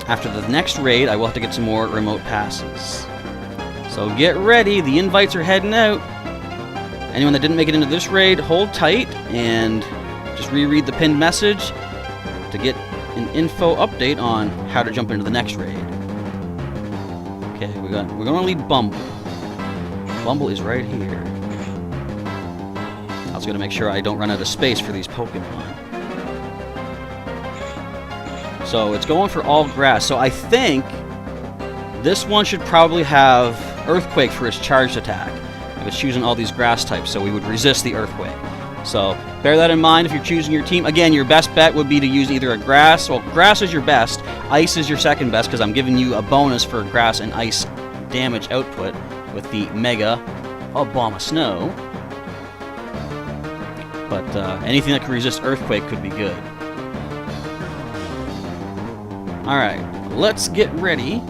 After the next raid, I will have to get some more remote passes. So get ready. The invites are heading out. Anyone that didn't make it into this raid, hold tight and just reread the pinned message to get an info update on how to jump into the next raid. Okay, we're gonna lead Bumble. Bumble is right here. I was gonna make sure I don't run out of space for these Pokemon. So it's going for all grass. So I think this one should probably have Earthquake for its charged attack. If it's choosing all these grass types, so we would resist the Earthquake. So bear that in mind if you're choosing your team. Again, your best bet would be to use either a grass. Well, grass is your best. Ice is your second best because I'm giving you a bonus for grass and ice damage output with the Mega Bomb of Snow. But anything that can resist Earthquake could be good. Alright, let's get ready.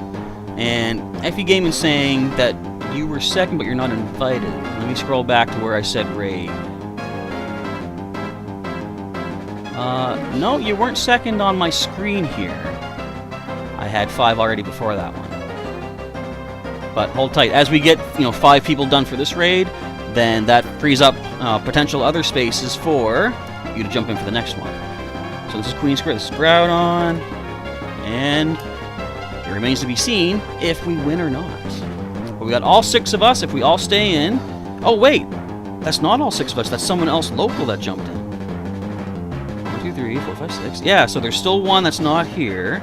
And Effie Gaming saying that you were second, but you're not invited. Let me scroll back to where I said raid. No, you weren't second on my screen here. I had 5 already before that one. But hold tight. As we get, 5 people done for this raid, then that frees up potential other spaces for you to jump in for the next one. So this is Queen Square. This is Groudon. And it remains to be seen if we win or not. But we got all 6 of us if we all stay in. Oh, wait. That's not all 6 of us. That's someone else local that jumped in. 1, 2, 3, 4, 5, 6. Yeah, so there's still one that's not here.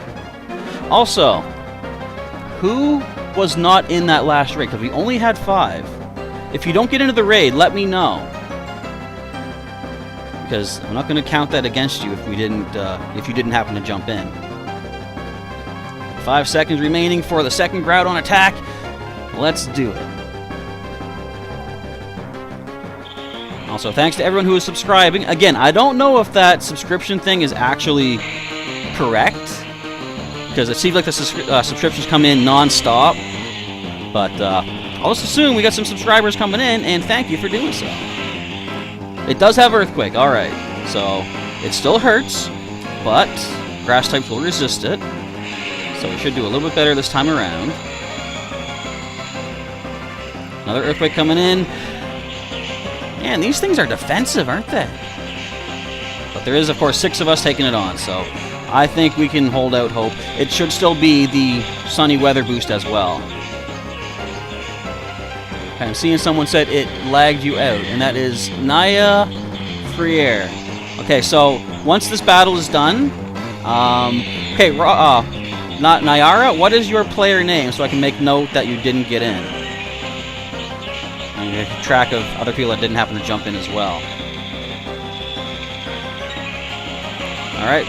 Also, who was not in that last raid? Because we only had 5. If you don't get into the raid, let me know. Because I'm not going to count that against you if you didn't happen to jump in. 5 seconds remaining for the second Groudon attack. Let's do it. Also, thanks to everyone who is subscribing. Again, I don't know if that subscription thing is actually correct, because it seems like the subscriptions come in non-stop. But I'll just assume we got some subscribers coming in, and thank you for doing so. It does have Earthquake, alright. So, it still hurts, but grass types will resist it. So we should do a little bit better this time around. Another Earthquake coming in. Man, these things are defensive, aren't they? But there is, of course, 6 of us taking it on, so I think we can hold out hope. It should still be the sunny weather boost as well. I'm seeing someone said it lagged you out, and that is Naya Friere. Okay, so once this battle is done, okay, not Nayara, what is your player name so I can make note that you didn't get in? And keep track of other people that didn't happen to jump in as well. Alright,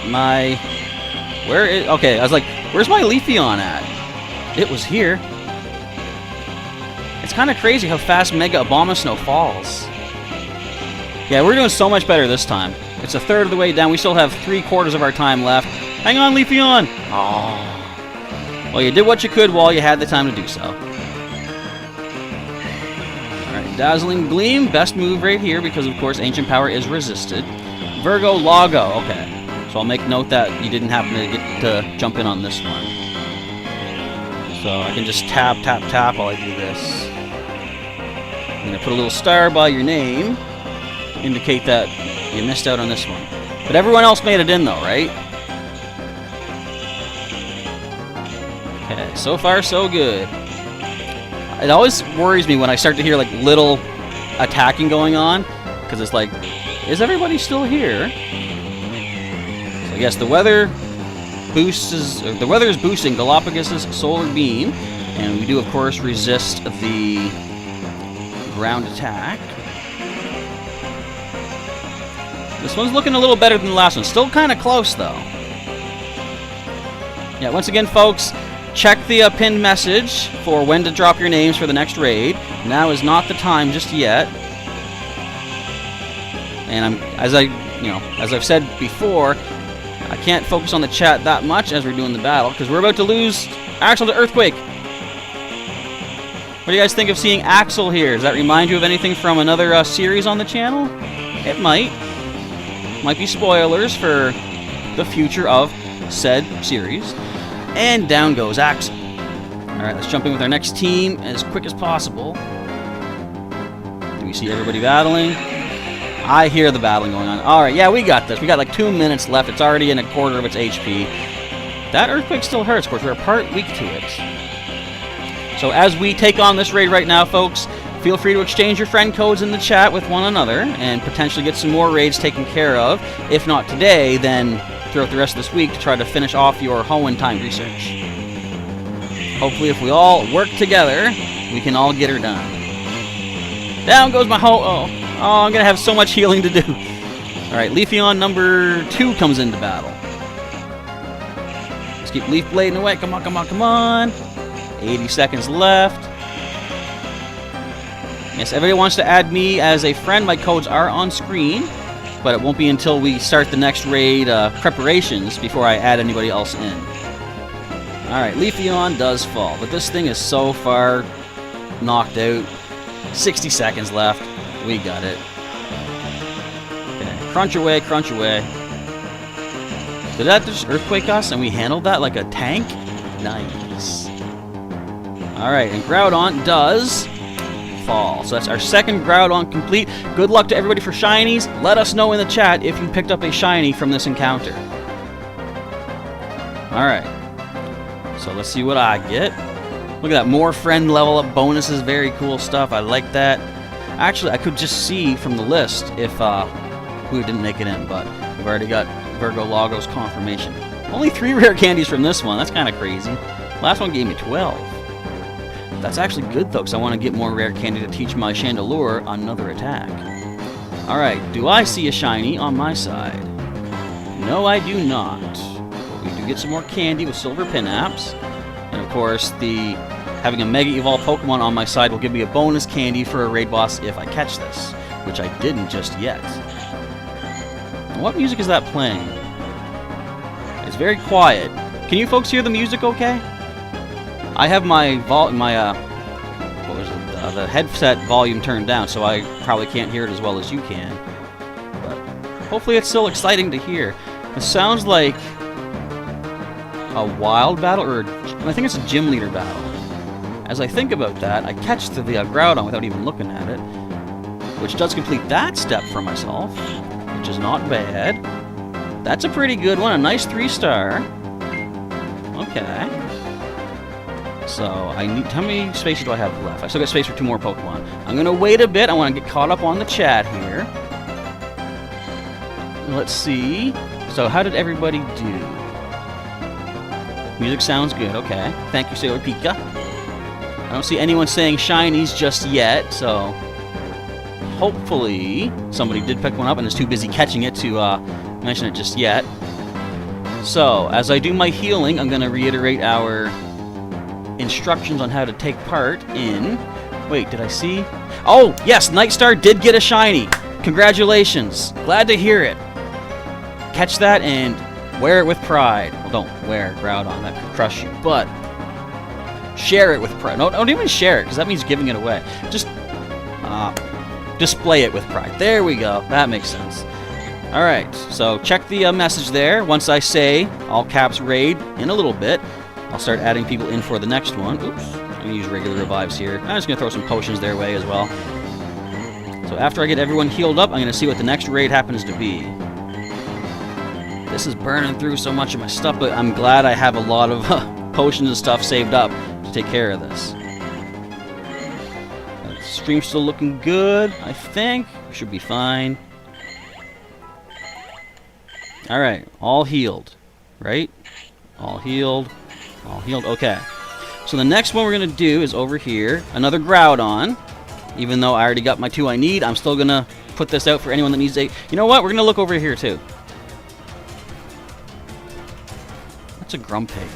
okay, I was like, where's my Leafeon at? It was here. It's kind of crazy how fast Mega Abomasnow falls. Yeah, we're doing so much better this time. It's a third of the way down. We still have 3/4 of our time left. Hang on, Leafeon! Oh. Well, you did what you could while you had the time to do so. Alright, Dazzling Gleam. Best move right here because, of course, Ancient Power is resisted. Virgo Lago. Okay. So I'll make note that you didn't happen to get to jump in on this one. So I can just tap, tap, tap while I do this. I'm going to put a little star by your name. Indicate that you missed out on this one. But everyone else made it in though, right? Okay, so far so good. It always worries me when I start to hear like little attacking going on, because it's like, is everybody still here? So yes, the weather is boosting Galapagos' solar beam, and we do of course resist the ground attack. This one's looking a little better than the last one. Still kind of close, though. Yeah, once again, folks, check the pinned message for when to drop your names for the next raid. Now is not the time just yet. And as I've said before, I can't focus on the chat that much as we're doing the battle because we're about to lose Axel to Earthquake. What do you guys think of seeing Axel here? Does that remind you of anything from another series on the channel? It might. Might be spoilers for the future of said series. And down goes Axel. Alright, let's jump in with our next team as quick as possible. Do we see everybody battling? I hear the battling going on. Alright, yeah, we got this. We got like 2 minutes left. It's already in 1/4 of its HP. That Earthquake still hurts, of course. We're part weak to it. So as we take on this raid right now, folks, feel free to exchange your friend codes in the chat with one another and potentially get some more raids taken care of. If not today, then throughout the rest of this week to try to finish off your Hoenn time research. Hopefully, if we all work together, we can all get her done. Down goes my Oh, I'm going to have so much healing to do. Alright, Leafeon number 2 comes into battle. Let's keep Leaf Blading away. Come on, come on, come on. 80 seconds left. Yes, everybody wants to add me as a friend. My codes are on screen, but it won't be until we start the next raid preparations before I add anybody else in. Alright, Leafeon does fall, but this thing is so far knocked out. 60 seconds left. We got it. Okay, crunch away, crunch away. Did that just Earthquake us and we handled that like a tank? Nice. Alright, and Groudon does fall. So that's our second Groudon complete. Good luck to everybody for shinies. Let us know in the chat if you picked up a shiny from this encounter. Alright. So let's see what I get. Look at that. More friend level up bonuses. Very cool stuff. I like that. Actually, I could just see from the list if who didn't make it in, but we've already got Virgo Lago's confirmation. Only 3 rare candies from this one. That's kind of crazy. Last one gave me 12. That's actually good, though, because I want to get more rare candy to teach my Chandelure another attack. Alright, do I see a shiny on my side? No, I do not. We do get some more candy with silver pin-apps. And, of course, having a Mega Evolved Pokemon on my side will give me a bonus candy for a raid boss if I catch this, which I didn't just yet. And what music is that playing? It's very quiet. Can you folks hear the music okay? I have the headset volume turned down, so I probably can't hear it as well as you can. But hopefully it's still exciting to hear. It sounds like a wild battle, or I think it's a gym leader battle. As I think about that, I catch the Groudon without even looking at it, which does complete that step for myself, which is not bad. That's a pretty good one, a nice 3-star. Okay. So, how many spaces do I have left? I still got space for 2 more Pokemon. I'm going to wait a bit. I want to get caught up on the chat here. Let's see. So, how did everybody do? Music sounds good. Okay. Thank you, Sailor Pika. I don't see anyone saying shinies just yet, so hopefully somebody did pick one up and is too busy catching it to mention it just yet. So, as I do my healing, I'm going to reiterate our instructions on how to take part in Wait, did I see? Oh, yes, Nightstar did get a shiny. Congratulations. Glad to hear it. Catch that and wear it with pride. Well, don't wear Groudon. That could crush you. But share it with pride. No, don't even share it, because that means giving it away. Just display it with pride. There we go. That makes sense. Alright, so check the message there. Once I say all caps raid in a little bit, I'll start adding people in for the next one. Oops. I'm going to use regular revives here. I'm just going to throw some potions their way as well. So after I get everyone healed up, I'm going to see what the next raid happens to be. This is burning through so much of my stuff, but I'm glad I have a lot of potions and stuff saved up to take care of this. Stream's still looking good, I think. Should be fine. Alright, all healed, right? All healed, all healed, okay. So the next one we're going to do is over here, another Groudon. Even though I already got my 2 I need, I'm still going to put this out for anyone that needs a... You know what? We're going to look over here too. That's a Grumpig.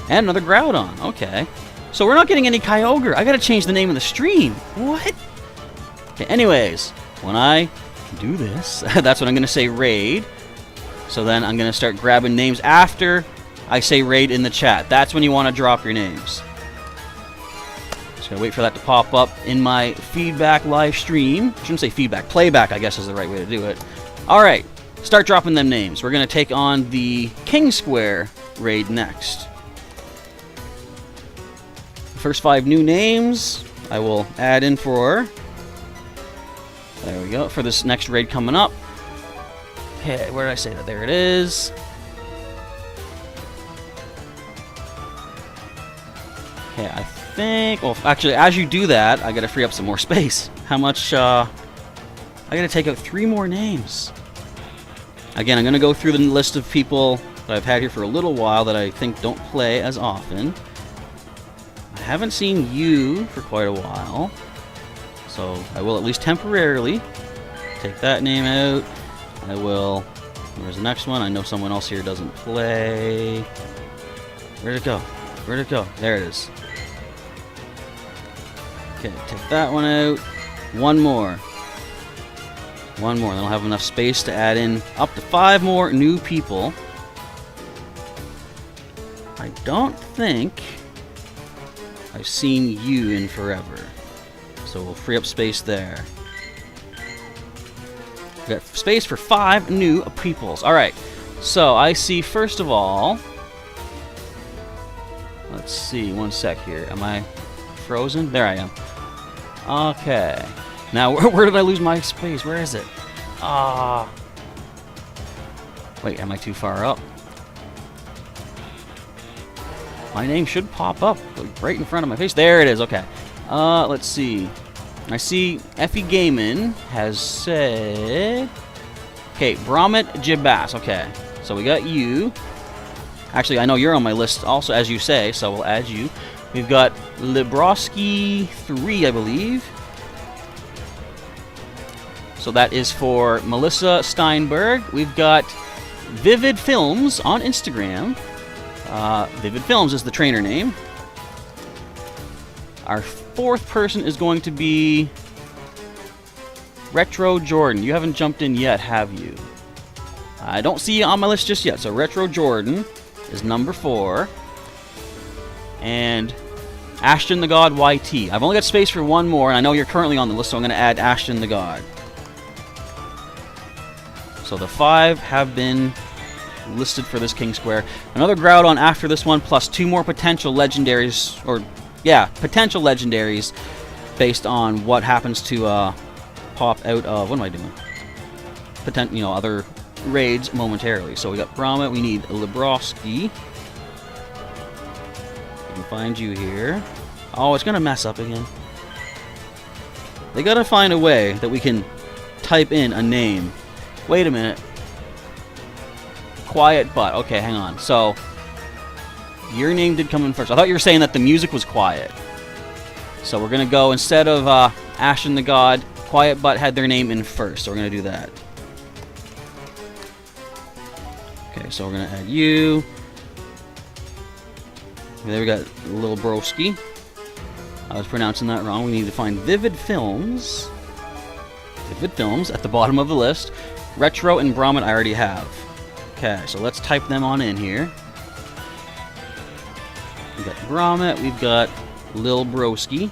And another Groudon, okay. So we're not getting any Kyogre. I got to change the name of the stream. What? Okay, anyways, when I do this, that's when I'm going to say raid. So then I'm going to start grabbing names after I say raid in the chat. That's when you want to drop your names. Just going to wait for that to pop up in my feedback live stream. I shouldn't say feedback. Playback, I guess, is the right way to do it. Alright, start dropping them names. We're going to take on the King Square raid next. The first 5 new names I will add in for... There we go, for this next raid coming up. Okay, where did I say that? There it is. Okay, I think... Well, actually, as you do that, I gotta free up some more space. How much, I gotta take out 3 more names. Again, I'm gonna go through the list of people that I've had here for a little while that I think don't play as often. I haven't seen you for quite a while. So I will at least temporarily take that name out. I will... Where's the next one? I know someone else here doesn't play. Where'd it go? Where'd it go? There it is. Okay, take that one out. One more. One more. Then I'll have enough space to add in up to 5 more new people. I don't think I've seen you in forever. So we'll free up space there. We got space for 5 new peoples. Alright, so I see first of all... Let's see, one sec here. Am I frozen? There I am. Okay. Now, where did I lose my space? Where is it? Wait, am I too far up? My name should pop up right in front of my face. There it is, okay. Let's see. I see Effie Gaiman has said... Okay, Bromit Jibbass. Okay, so we got you. Actually, I know you're on my list also, as you say, so we'll add you. We've got Lebroski 3, I believe. So that is for Melissa Steinberg. We've got Vivid Films on Instagram. Vivid Films is the trainer name. Our 4th person is going to be Retro Jordan. You haven't jumped in yet, have you? I don't see you on my list just yet. So Retro Jordan is number 4. And Ashton the God YT. I've only got space for 1 more, and I know you're currently on the list, so I'm going to add Ashton the God. So the 5 have been listed for this King Square. Another Groudon after this one, plus 2 more potential legendaries, or... Yeah, potential legendaries based on what happens to pop out of... What am I doing? Other raids momentarily. So we got Brahma. We need Lebroski. I can find you here. Oh, it's going to mess up again. They got to find a way that we can type in a name. Wait a minute. Quiet Butt. Okay, hang on. So... Your name did come in first. I thought you were saying that the music was quiet. So we're going to go, instead of Ashton the God, Quiet Butt had their name in first. So we're going to do that. Okay, so we're going to add you. Okay, there we got Little Broski. I was pronouncing that wrong. We need to find Vivid Films. Vivid Films at the bottom of the list. Retro and Brahmin I already have. Okay, so let's type them on in here. We've got Grommet, we've got Lil Broski.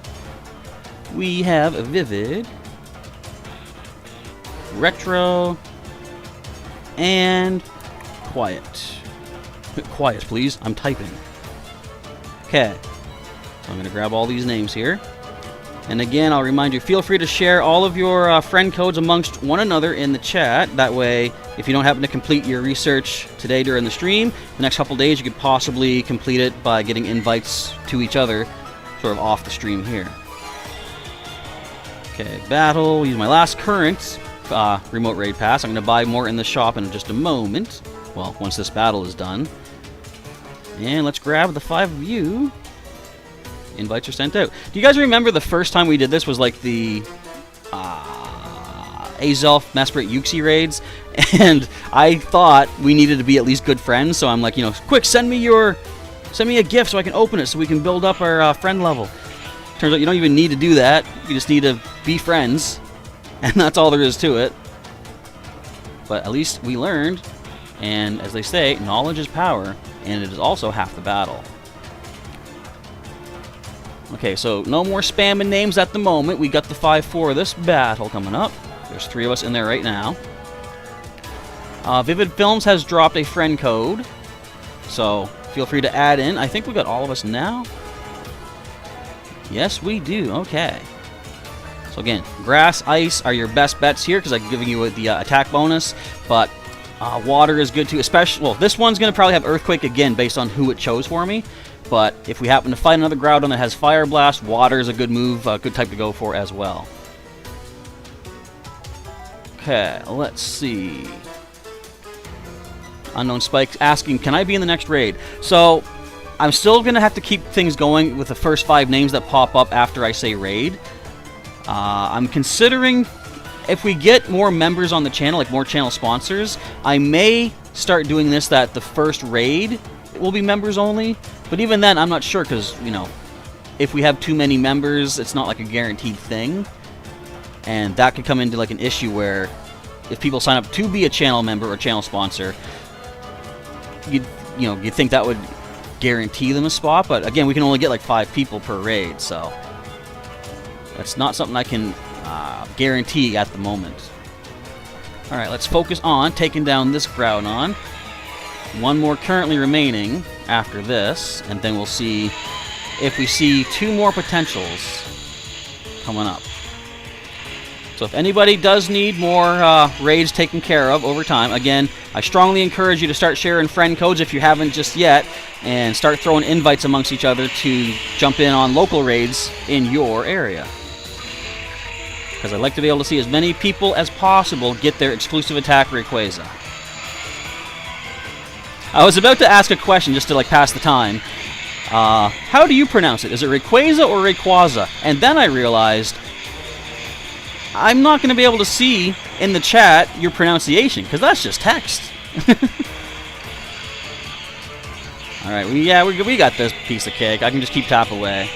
We have Vivid, Retro, and Quiet. Quiet, please. I'm typing. Okay. So I'm going to grab all these names here. And again, I'll remind you, feel free to share all of your friend codes amongst one another in the chat. That way, if you don't happen to complete your research today during the stream, the next couple days you could possibly complete it by getting invites to each other sort of off the stream here. Okay, battle. Use my last current remote raid pass. I'm going to buy more in the shop in just a moment. Well, once this battle is done. And let's grab the 5 of you. Invites are sent out. Do you guys remember the first time we did this was like the Azelf, Mesprit, Yuxi raids? And I thought we needed to be at least good friends, so I'm like, you know, quick, send me a gift so I can open it so we can build up our friend level. Turns out you don't even need to do that. You just need to be friends. And that's all there is to it. But at least we learned, and as they say, knowledge is power, and it is also half the battle. Okay, so no more spamming names at the moment. We got the 5 for this battle coming up. There's 3 of us in there right now. Vivid Films has dropped a friend code, so feel free to add in. I think we got all of us now. Yes, we do. Okay. So again, grass, ice are your best bets here because I'm giving you the attack bonus, but water is good too. Especially, well, this one's going to probably have Earthquake again based on who it chose for me. But if we happen to find another Groudon that has Fire Blast, water is a good move, a good type to go for as well. Okay, let's see. Unknown Spike asking, can I be in the next raid? So, I'm still going to have to keep things going with the first 5 names that pop up after I say raid. I'm considering, if we get more members on the channel, like more channel sponsors, I may start doing this that the first raid will be members only. But even then, I'm not sure because, you know, if we have too many members, it's not like a guaranteed thing. And that could come into like an issue where if people sign up to be a channel member or channel sponsor, you'd think that would guarantee them a spot. But again, we can only get like 5 people per raid, so that's not something I can guarantee at the moment. Alright, let's focus on taking down this Groudon. 1 more currently remaining after this, and then we'll see if we see 2 more potentials coming up. So if anybody does need more raids taken care of over time, again, I strongly encourage you to start sharing friend codes if you haven't just yet, and start throwing invites amongst each other to jump in on local raids in your area. Because I'd like to be able to see as many people as possible get their exclusive attack Rayquaza. I was about to ask a question just to like pass the time. How do you pronounce it? Is it Rayquaza or Rayquaza? And then I realized I'm not going to be able to see in the chat your pronunciation because that's just text. All right, we got this piece of cake. I can just keep tap away.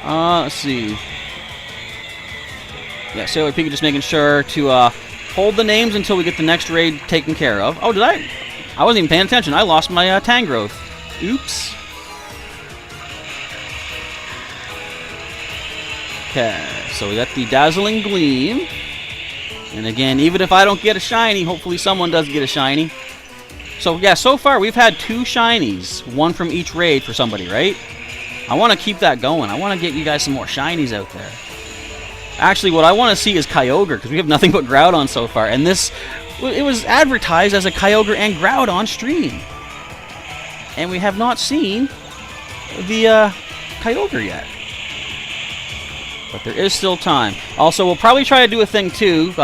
Let's see. Yeah, Sailor Pika just making sure to hold the names until we get the next raid taken care of. Oh, did I? I wasn't even paying attention. I lost my Tangrowth. Oops. Okay, so we got the Dazzling Gleam. And again, even if I don't get a shiny, hopefully someone does get a shiny. So yeah, so far we've had 2 shinies. 1 from each raid for somebody, right? I want to keep that going. I want to get you guys some more shinies out there. Actually, what I want to see is Kyogre, because we have nothing but Groudon so far. And this, it was advertised as a Kyogre and Groudon stream. And we have not seen the Kyogre yet. But there is still time. Also, we'll probably try to do a thing, too,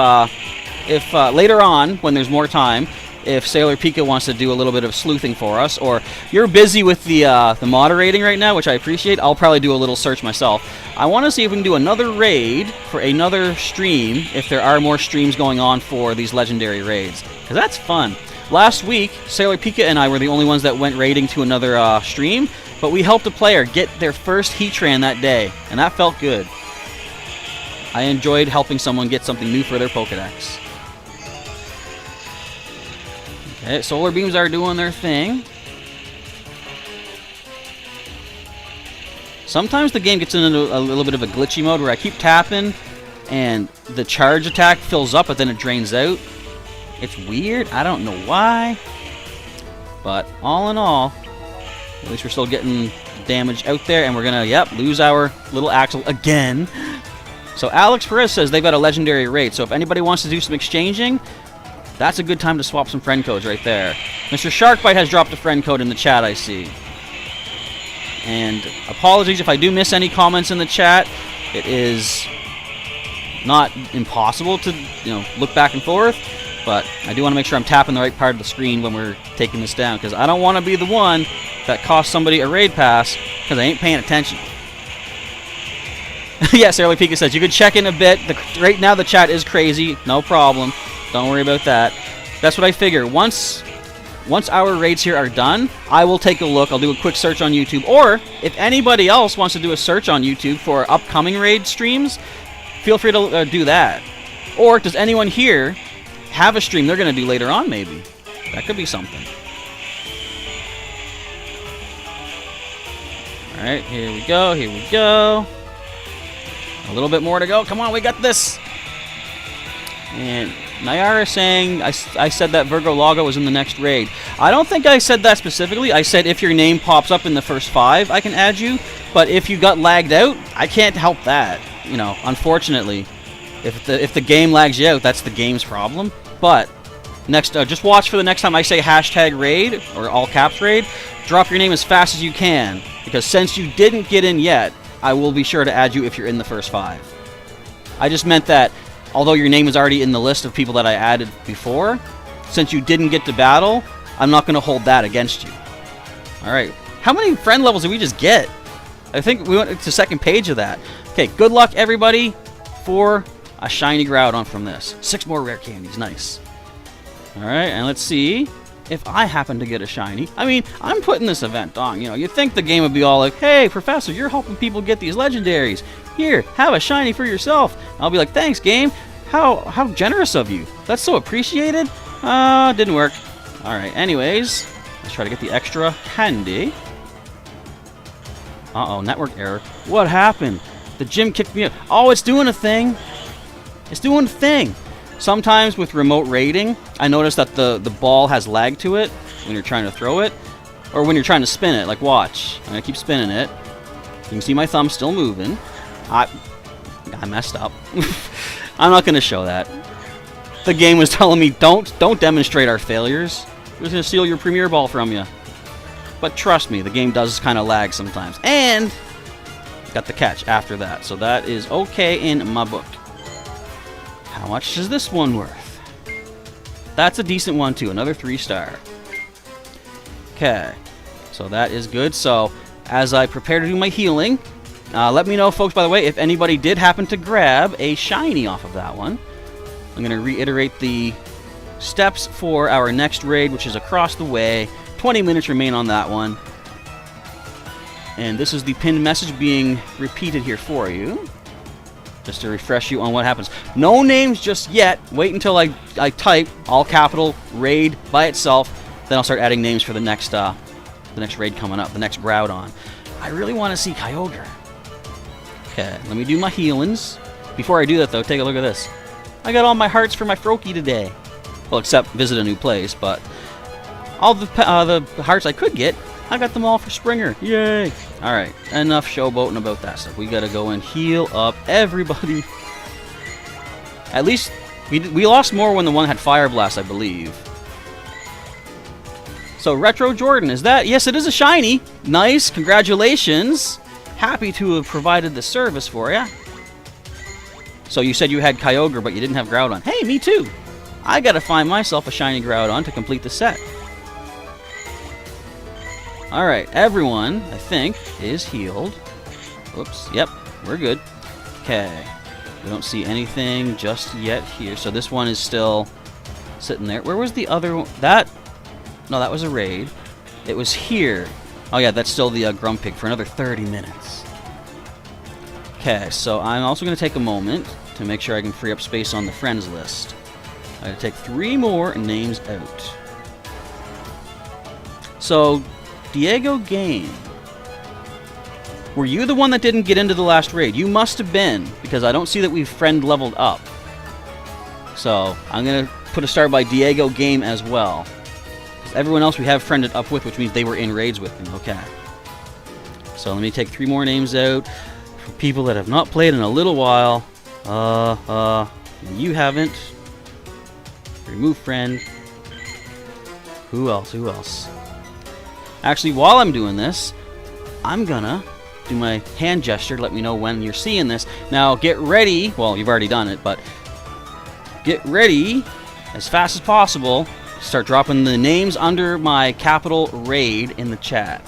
if later on, when there's more time, if Sailor Pika wants to do a little bit of sleuthing for us, or you're busy with the moderating right now, which I appreciate, I'll probably do a little search myself. I want to see if we can do another raid for another stream, if there are more streams going on for these legendary raids, because that's fun. last week, Sailor Pika and I were the only ones that went raiding to another stream, but we helped a player get their first Heatran that day, and that felt good. I enjoyed helping someone get something new for their Pokedex. Okay, Solar Beams are doing their thing. Sometimes the game gets into a little bit of a glitchy mode where I keep tapping and the charge attack fills up, but then it drains out. It's weird. I don't know why. But all in all, at least we're still getting damage out there, and we're going to, yep, lose our little Axel again. So Alex Perez says they've got a legendary raid, so if anybody wants to do some exchanging, that's a good time to swap some friend codes right there. Mr. Sharkbite has dropped a friend code in the chat, I see. And apologies if I do miss any comments in the chat. It is not impossible to, look back and forth, but I do want to make sure I'm tapping the right part of the screen when we're taking this down, because I don't want to be the one that costs somebody a raid pass because I ain't paying attention. Yes, Early Pika says you could check in a bit. Right now the chat is crazy. No problem. Don't worry about that. That's what I figure. Once our raids here are done, I will take a look. I'll do a quick search on YouTube. Or if anybody else wants to do a search on YouTube for upcoming raid streams, feel free to do that. Or does anyone here have a stream they're going to do later on, maybe? That could be something. Alright, here we go, here we go. A little bit more to go. Come on, we got this. And Nayara saying, I said that Virgo Lago was in the next raid. I don't think I said that specifically. I said if your name pops up in the first 5, I can add you. But if you got lagged out, I can't help that. Unfortunately. If the game lags you out, that's the game's problem. But just watch for the next time I say hashtag raid, or all caps raid. Drop your name as fast as you can. Because since you didn't get in yet, I will be sure to add you if you're in the first 5. I just meant that although your name is already in the list of people that I added before, since you didn't get to battle, I'm not going to hold that against you. Alright. How many friend levels did we just get? I think we went to second page of that. Okay, good luck everybody for a shiny Groudon from this. 6 more rare candies. Nice. Alright, and let's see if I happen to get a shiny. I mean, I'm putting this event on. You'd think the game would be all like, hey, Professor, you're helping people get these legendaries. Here, have a shiny for yourself. I'll be like, thanks, game. How generous of you. That's so appreciated. Didn't work. Alright, anyways, let's try to get the extra candy. Uh-oh, network error. What happened? The gym kicked me out. Oh, it's doing a thing. It's doing a thing. Sometimes with remote raiding, I notice that the ball has lag to it when you're trying to throw it, or when you're trying to spin it. Like, watch. I'm going to keep spinning it. You can see my thumb still moving. I messed up. I'm not going to show that. The game was telling me, don't demonstrate our failures. We're just going to steal your Premier Ball from you. But trust me, the game does kind of lag sometimes. And got the catch after that. So that is okay in my book. How much is this one worth? That's a decent one, too. Another 3-star. Okay. So that is good. So as I prepare to do my healing, let me know, folks, by the way, if anybody did happen to grab a shiny off of that one. I'm going to reiterate the steps for our next raid, which is across the way. 20 minutes remain on that one. And this is the pinned message being repeated here for you, just to refresh you on what happens. No names just yet. Wait until I type all capital raid by itself. Then I'll start adding names for the next raid coming up, the next Groudon. I really want to see Kyogre. Okay, let me do my healings. Before I do that, though, take a look at this. I got all my hearts for my Froakie today. Well, except visit a new place, but all the hearts I could get, I got them all for Springer. Yay! Alright, enough showboating about that stuff. We gotta go and heal up everybody. At least, we lost more when the one had Fire Blast, I believe. So, Retro Jordan, is that? Yes, it is a shiny. Nice, congratulations. Happy to have provided the service for you. So you said you had Kyogre, but you didn't have Groudon. Hey, me too. I gotta find myself a shiny Groudon to complete the set. Alright, everyone, I think, is healed. Whoops, yep, we're good. Okay, we don't see anything just yet here. So this one is still sitting there. Where was the other one? That... No, that was a raid. It was here. Oh yeah, that's still the Grumpig for another 30 minutes. Okay, so I'm also going to take a moment to make sure I can free up space on the friends list. I gotta take 3 more names out. So, Diego Game. Were you the one that didn't get into the last raid? You must have been, because I don't see that we've friend leveled up. So, I'm going to put a star by Diego Game as well. Everyone else we have friended up with, which means they were in raids with me. Okay. So, let me take 3 more names out for people that have not played in a little while. You haven't. Remove friend. Who else? Who else? Actually, while I'm doing this, I'm gonna do my hand gesture to let me know when you're seeing this. Now, get ready. Well, you've already done it, but get ready as fast as possible. Start dropping the names under my capital raid in the chat.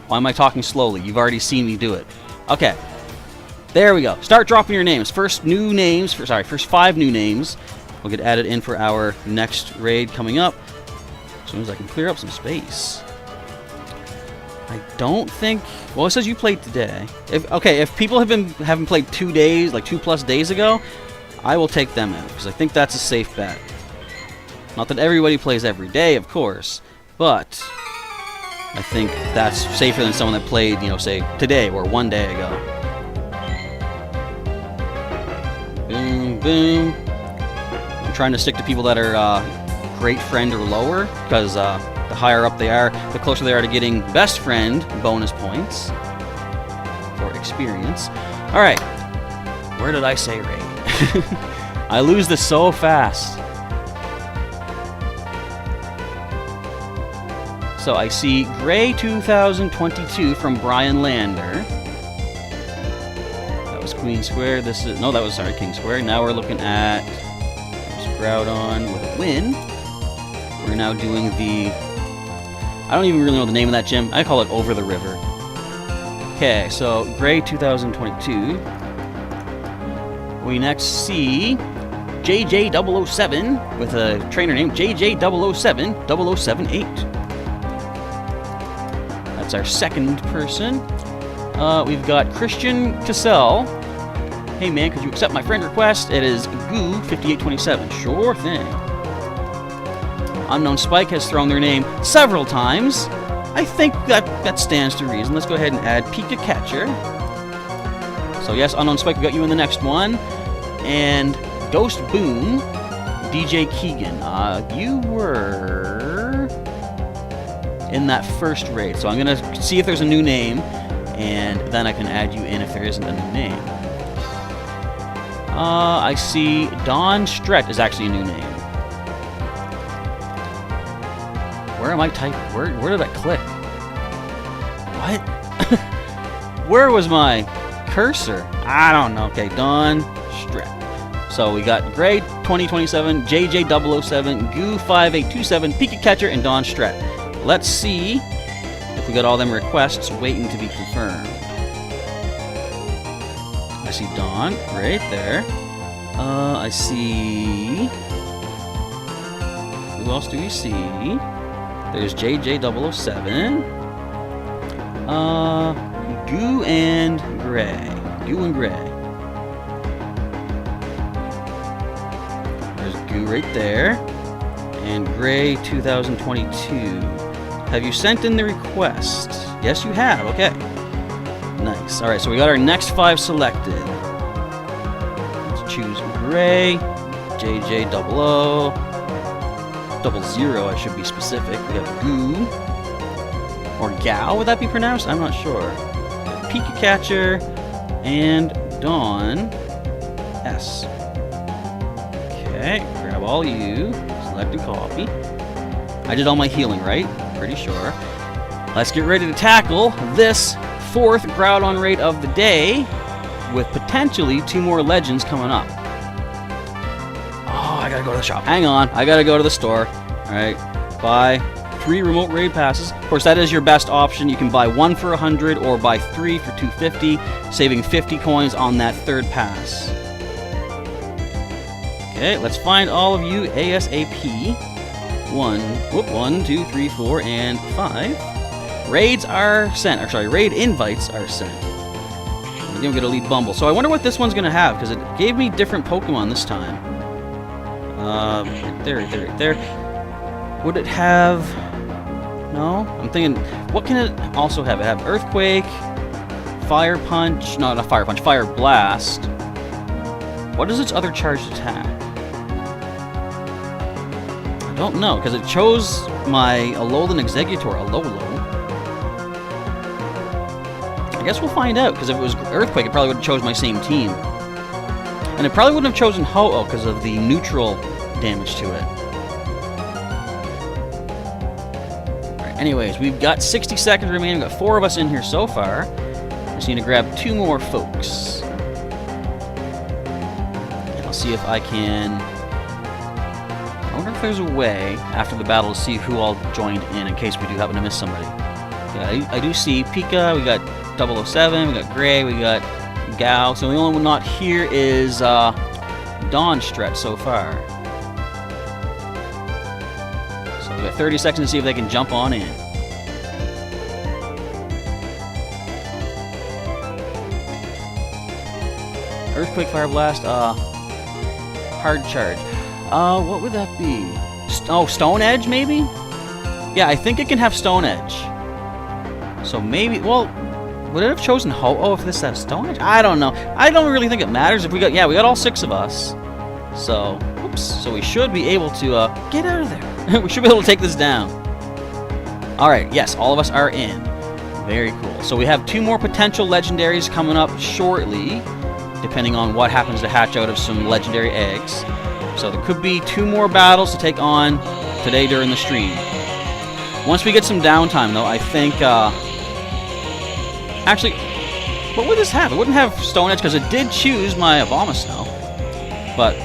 Why am I talking slowly? You've already seen me do it. Okay. There we go. Start dropping your names. First 5 new names will get added in for our next raid coming up. As soon as I can clear up some space. I don't think... Well, it says you played today. If people haven't played 2 days, like 2+ days ago, I will take them out, because I think that's a safe bet. Not that everybody plays every day, of course, but I think that's safer than someone that played, say, today or 1 day ago. Boom, boom. I'm trying to stick to people that are great friend or lower, because the higher up they are, the closer they are to getting best friend bonus points for experience. Alright, where did I say raid? I lose this so fast. So I see Gray 2022 from Brian Lander. That was Queen Square. King Square. Now we're looking at Groudon with a win. We're now doing the... I don't even really know the name of that gym. I call it Over the River. Okay, so Gray 2022. We next see JJ007 with a trainer name JJ007 0078. That's our second person. We've got Christian Cassell. Hey man, could you accept my friend request? It is Goo5827. Sure thing. Unknown Spike has thrown their name several times. I think that stands to reason. Let's go ahead and add Pikachu. So yes, Unknown Spike, we got you in the next one. And Ghost Boone, DJ Keegan. You were in that first raid. So I'm going to see if there's a new name, and then I can add you in if there isn't a new name. I see Don Stret is actually a new name. Where am I typing? Where did I click? What? Where was my cursor? I don't know. Okay, Don Stret. So we got Gray 2027, JJ007, Goo5827, Pikachu, and Don Stret. Let's see if we got all them requests waiting to be confirmed. I see Dawn right there. I see... Who else do we see? There's JJ007. Goo and Gray. Goo and Gray. There's Goo right there. And Gray 2022. Have you sent in the request? Yes, you have. Okay. Nice. Alright, so we got our next 5 selected. Let's choose Gray, JJ00, 00, I should be specific. We got Goo. Or Gao, would that be pronounced? I'm not sure. Pikachu and Dawn S. Okay, grab all you. Select and copy. I did all my healing, right? Pretty sure. Let's get ready to tackle this 4th Groudon raid of the day, with potentially 2 more legends coming up. Oh, I gotta go to the shop. Hang on, I gotta go to the store. Alright, buy 3 remote raid passes. Of course, that is your best option. You can buy 1 for 100 or buy 3 for 250, saving 50 coins on that 3rd pass. Okay, let's find all of you ASAP. 1, 2, 3, 4, and 5. Raids are sent. Or sorry, raid invites are sent. You don't get a lead Bumble. So I wonder what this one's gonna have, because it gave me different Pokemon this time. Right there. Would it have... No? I'm thinking, what can it also have? It have Earthquake, Fire Punch... No, not Fire Punch, Fire Blast. What is its other charged attack? I don't know, because it chose my Alolan Exeggutor, Alolo. I guess we'll find out, because if it was Earthquake, it probably would have chosen my same team. And it probably wouldn't have chosen Ho-Oh because of the neutral damage to it. Alright, anyways, we've got 60 seconds remaining. We've got 4 of us in here so far. Just need to grab 2 more folks. And I'll see if I can... I wonder if there's a way after the battle to see who all joined in case we do happen to miss somebody. Yeah, I do see Pika, we got 007, we got Gray, we got Gao. So the only one not here is Dawn Stretch so far. So we got 30 seconds to see if they can jump on in. Earthquake, Fire Blast, Hard Charge. What would that be? Stone Edge, maybe? Yeah, I think it can have Stone Edge. So maybe, well, would it have chosen Ho-Oh if this had Stone Edge? I don't know. I don't really think it matters if we got, yeah, we got all 6 of us. So, oops. So we should be able to, get out of there. We should be able to take this down. Alright, yes, all of us are in. Very cool. So we have 2 more potential legendaries coming up shortly, depending on what happens to hatch out of some legendary eggs. So there could be 2 more battles to take on today during the stream. Once we get some downtime, though, I think, actually, what would this have? It wouldn't have Stone Edge, because it did choose my Abomasnow. But,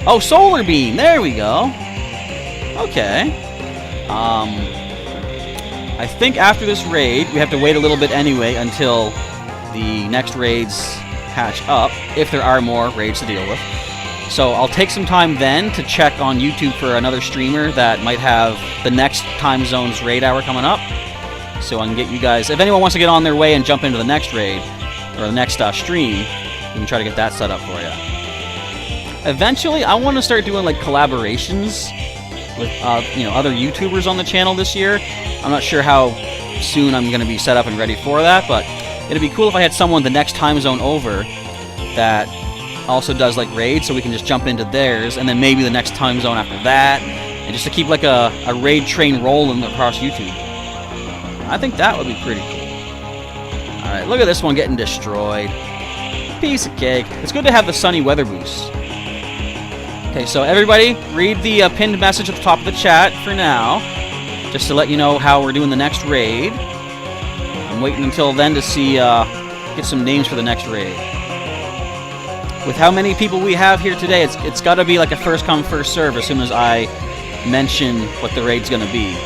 oh, Solar Beam! There we go! Okay. I think after this raid, we have to wait a little bit anyway until the next raids hatch up, if there are more raids to deal with. So I'll take some time then to check on YouTube for another streamer that might have the next time zone's raid hour coming up. So I can get you guys, if anyone wants to get on their way and jump into the next raid, or the next stream, we can try to get that set up for you. Eventually, I want to start doing like collaborations with other YouTubers on the channel this year. I'm not sure how soon I'm going to be set up and ready for that, but it'd be cool if I had someone the next time zone over that also does like raids, so we can just jump into theirs, and then maybe the next time zone after that, and just to keep like a raid train rolling across YouTube. I think that would be pretty cool. Alright, look at this one getting destroyed. Piece of cake. It's good to have the sunny weather boost. Okay, so everybody, read the pinned message at the top of the chat for now, just to let you know how we're doing the next raid. I'm waiting until then to see, get some names for the next raid. With how many people we have here today, it's got to be like a first come, first serve as soon as I mention what the raid's going to be.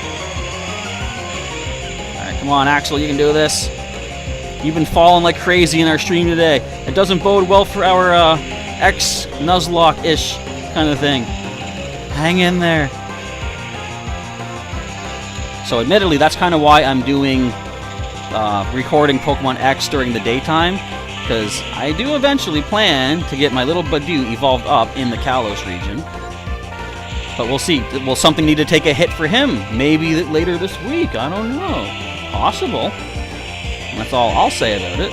Alright, come on, Axel, you can do this. You've been falling like crazy in our stream today. It doesn't bode well for our ex-Nuzlocke-ish kind of thing. Hang in there. So admittedly, that's kind of why I'm doing recording Pokemon X during the daytime, because I do eventually plan to get my little Badoo evolved up in the Kalos region. But we'll see. Will something need to take a hit for him? Maybe later this week. I don't know. Possible. That's all I'll say about it.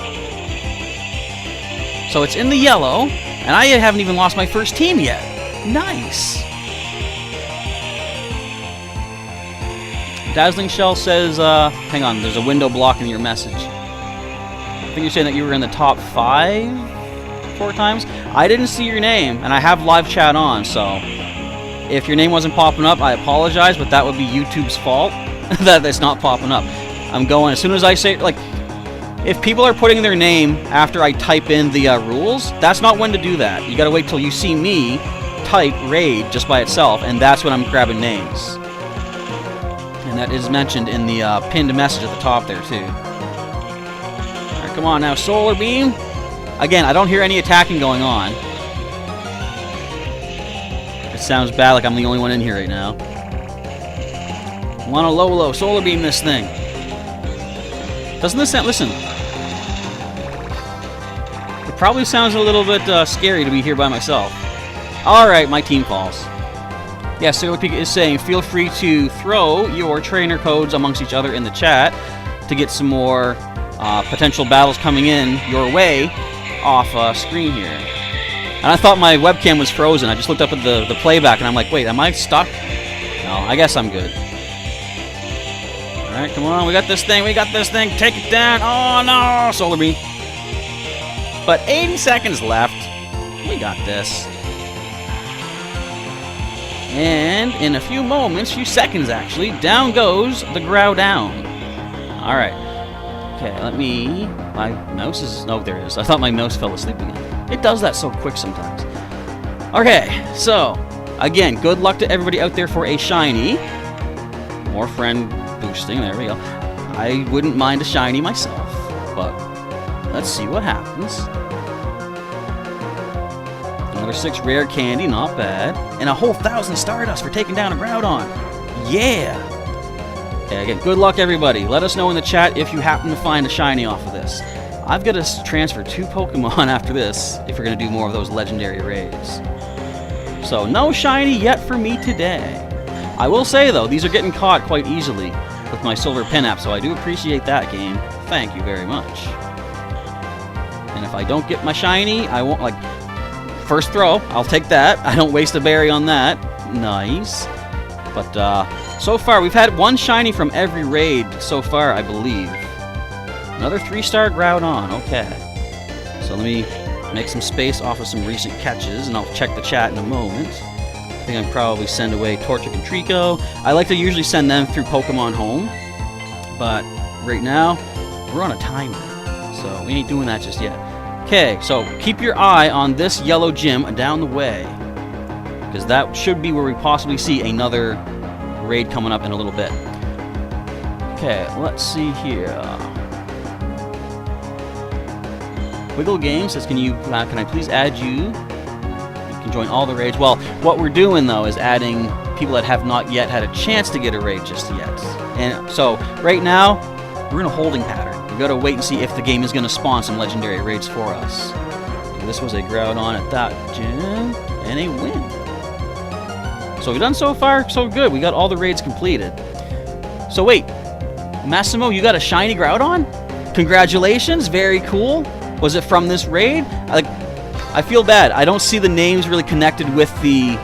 So it's in the yellow, and I haven't even lost my first team yet. Nice. Dazzling Shell says, hang on, there's a window blocking your message. I think you're saying that you were in the top 5 4 times. I didn't see your name, and I have live chat on, so if your name wasn't popping up, I apologize, but that would be YouTube's fault that it's not popping up. I'm going, as soon as I say, like, if people are putting their name after I type in the rules, that's not when to do that. You gotta wait till you see me type raid just by itself, and that's when I'm grabbing names. And that is mentioned in the pinned message at the top there, too. Alright, come on now, Solar Beam. Again, I don't hear any attacking going on. sounds bad like I'm the only one in here right now. Wanna low solar beam this thing. Doesn't this sound... Listen. It probably sounds a little bit scary to be here by myself. Alright, my team falls. Yeah, Sailor Pika is saying, feel free to throw your trainer codes amongst each other in the chat to get some more potential battles coming in your way off screen here. And I thought my webcam was frozen. I just looked up at the playback and I'm like, wait, am I stuck? No, I guess I'm good. Alright, come on, we got this thing, take it down. Oh no, Solar Beam. But 80 seconds left. We got this. And in a few moments, few seconds actually, down goes the Groudon. Alright. Okay, let me... My mouse is... Oh, there it is. I thought my mouse fell asleep again. It does that so quick sometimes. Okay, so, again, good luck to everybody out there for a shiny. More friend boosting, there we go. I wouldn't mind a shiny myself, but let's see what happens. Another 6 rare candy, not bad. And a whole 1,000 Stardust for taking down a Groudon. Yeah! Okay, again, good luck everybody. Let us know in the chat if you happen to find a shiny off of this. I've got to transfer 2 Pokemon after this if we're going to do more of those Legendary Raids. So, no shiny yet for me today. I will say, though, these are getting caught quite easily with my Silver Pin app, so I do appreciate that game. Thank you very much. And if I don't get my shiny, I won't, like... First throw, I'll take that. I don't waste a berry on that. Nice. But, so far, we've had 1 shiny from every raid so far, I believe. Another 3-star Groudon, okay. So let me make some space off of some recent catches, and I'll check the chat in a moment. I think I'd probably send away Torchic and Trico. I like to usually send them through Pokemon Home, but right now, we're on a timer, so we ain't doing that just yet. Okay, so keep your eye on this yellow gym down the way, because that should be where we possibly see another raid coming up in a little bit. Okay, let's see here. Wiggle Game says, can I please add you? You can join all the raids. Well, what we're doing though is adding people that have not yet had a chance to get a raid just yet. And so right now we're in a holding pattern. We've got to wait and see if the game is going to spawn some legendary raids for us. Okay, this was a Groudon at that gym and a win. So we've done so far so good. We got all the raids completed. So wait, Massimo, you got a shiny Groudon? Congratulations, very cool. Was it from this raid? I feel bad. I don't see the names really connected with the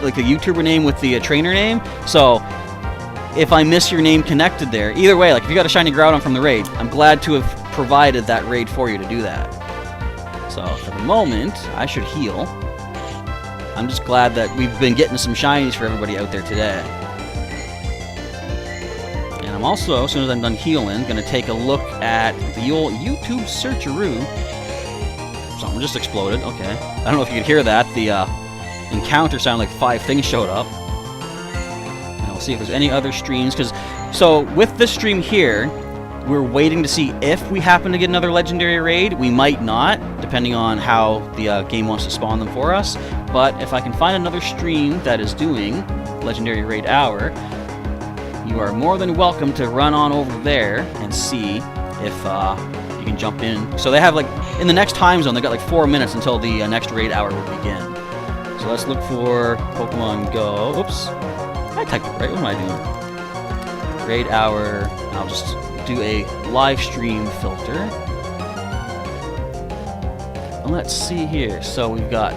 YouTuber name with the trainer name. So if I miss your name connected there, either way, like if you got a shiny Groudon from the raid, I'm glad to have provided that raid for you to do that. So for the moment, I should heal. I'm just glad that we've been getting some shinies for everybody out there today. And I'm also, as soon as I'm done healing, going to take a look at the old YouTube searcheroo. Something just exploded. Okay. I don't know if you could hear that. The encounter sounded like 5 things showed up. And we'll see if there's any other streams. So with this stream here, we're waiting to see if we happen to get another legendary raid. We might not, depending on how the game wants to spawn them for us. But if I can find another stream that is doing Legendary Raid Hour, you are more than welcome to run on over there and see if you can jump in. So they have, like, in the next time zone, they got like 4 minutes until the next raid hour will begin. So let's look for Pokemon Go. Oops. I typed it right. What am I doing? Raid hour. I'll just do a live stream filter. Let's see here. So we've got...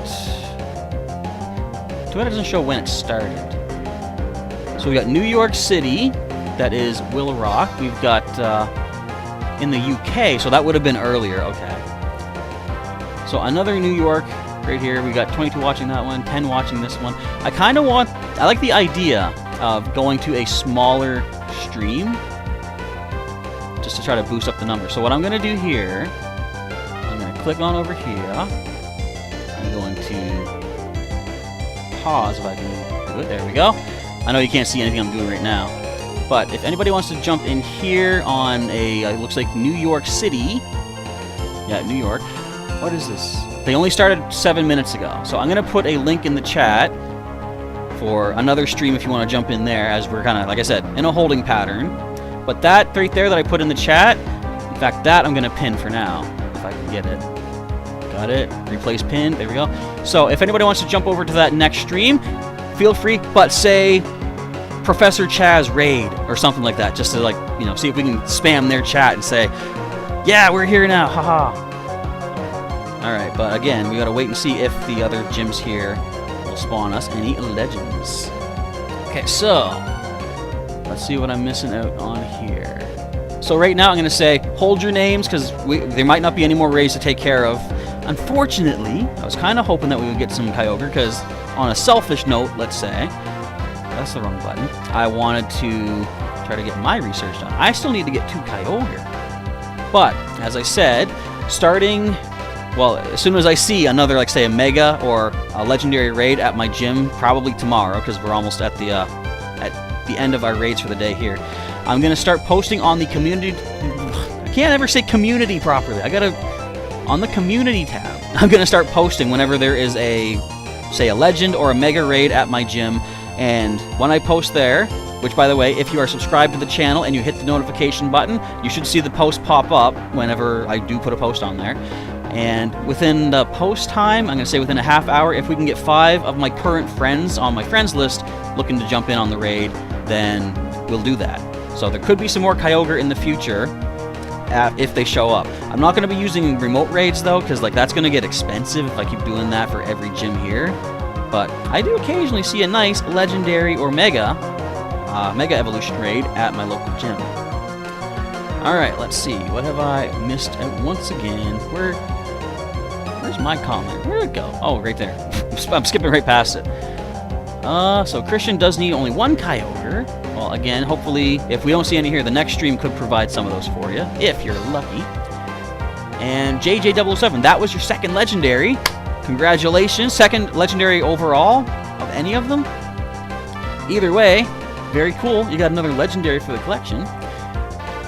Twitter doesn't show when it started. So we got New York City, that is Will Rock. We've got in the UK, so that would have been earlier. Okay. So another New York right here. We got 22 watching that one, 10 watching this one. I like the idea of going to a smaller stream just to try to boost up the number. So what I'm going to do here, I'm going to click on over here. I'm going to pause if I can do it. There we go. I know you can't see anything I'm doing right now, but if anybody wants to jump in here on a, it looks like New York City. Yeah, New York. What is this? They only started 7 minutes ago, so I'm going to put a link in the chat for another stream if you want to jump in there, as we're kind of, like I said, in a holding pattern. But that right there that I put in the chat, in fact, that I'm going to pin for now, if I can get it. Got it. Replace pin. There we go. So if anybody wants to jump over to that next stream, feel free, but say Professor Chaz Raid or something like that, just to, like, you know, see if we can spam their chat and say, yeah, we're here now, haha. Alright, but again, we gotta wait and see if the other gyms here will spawn us any legends. Okay, so let's see what I'm missing out on here. So right now I'm gonna say hold your names, because there might not be any more raids to take care of. Unfortunately, I was kind of hoping that we would get some Kyogre, because on a selfish note, let's say, that's the wrong button, I wanted to try to get my research done. I still need to get 2 Kyogre. But, as I said, starting, well, as soon as I see another, like, say, a Mega or a Legendary Raid at my gym, probably tomorrow, because we're almost at the end of our raids for the day here, I'm going to start posting on the community... I can't ever say community properly. I gotta... On the community tab, I'm going to start posting whenever there is a, say, a Legend or a Mega Raid at my gym, and when I post there, which, by the way, if you are subscribed to the channel and you hit the notification button, you should see the post pop up whenever I do put a post on there. And within the post time, I'm going to say within a half hour, if we can get 5 of my current friends on my friends list looking to jump in on the raid, then we'll do that. So there could be some more Kyogre in the future if they show up. I'm not going to be using remote raids, though, because, like, that's going to get expensive if I keep doing that for every gym here. But I do occasionally see a nice Legendary or Mega Evolution raid at my local gym. Alright, let's see. What have I missed out once again? Where's my comment? Where'd it go? Oh, right there. I'm skipping right past it. So Christian does need only 1 Kyogre. Well, again, hopefully, if we don't see any here, the next stream could provide some of those for you, if you're lucky. And JJ007, that was your 2nd Legendary. Congratulations. 2nd Legendary overall of any of them. Either way, very cool. You got another Legendary for the collection.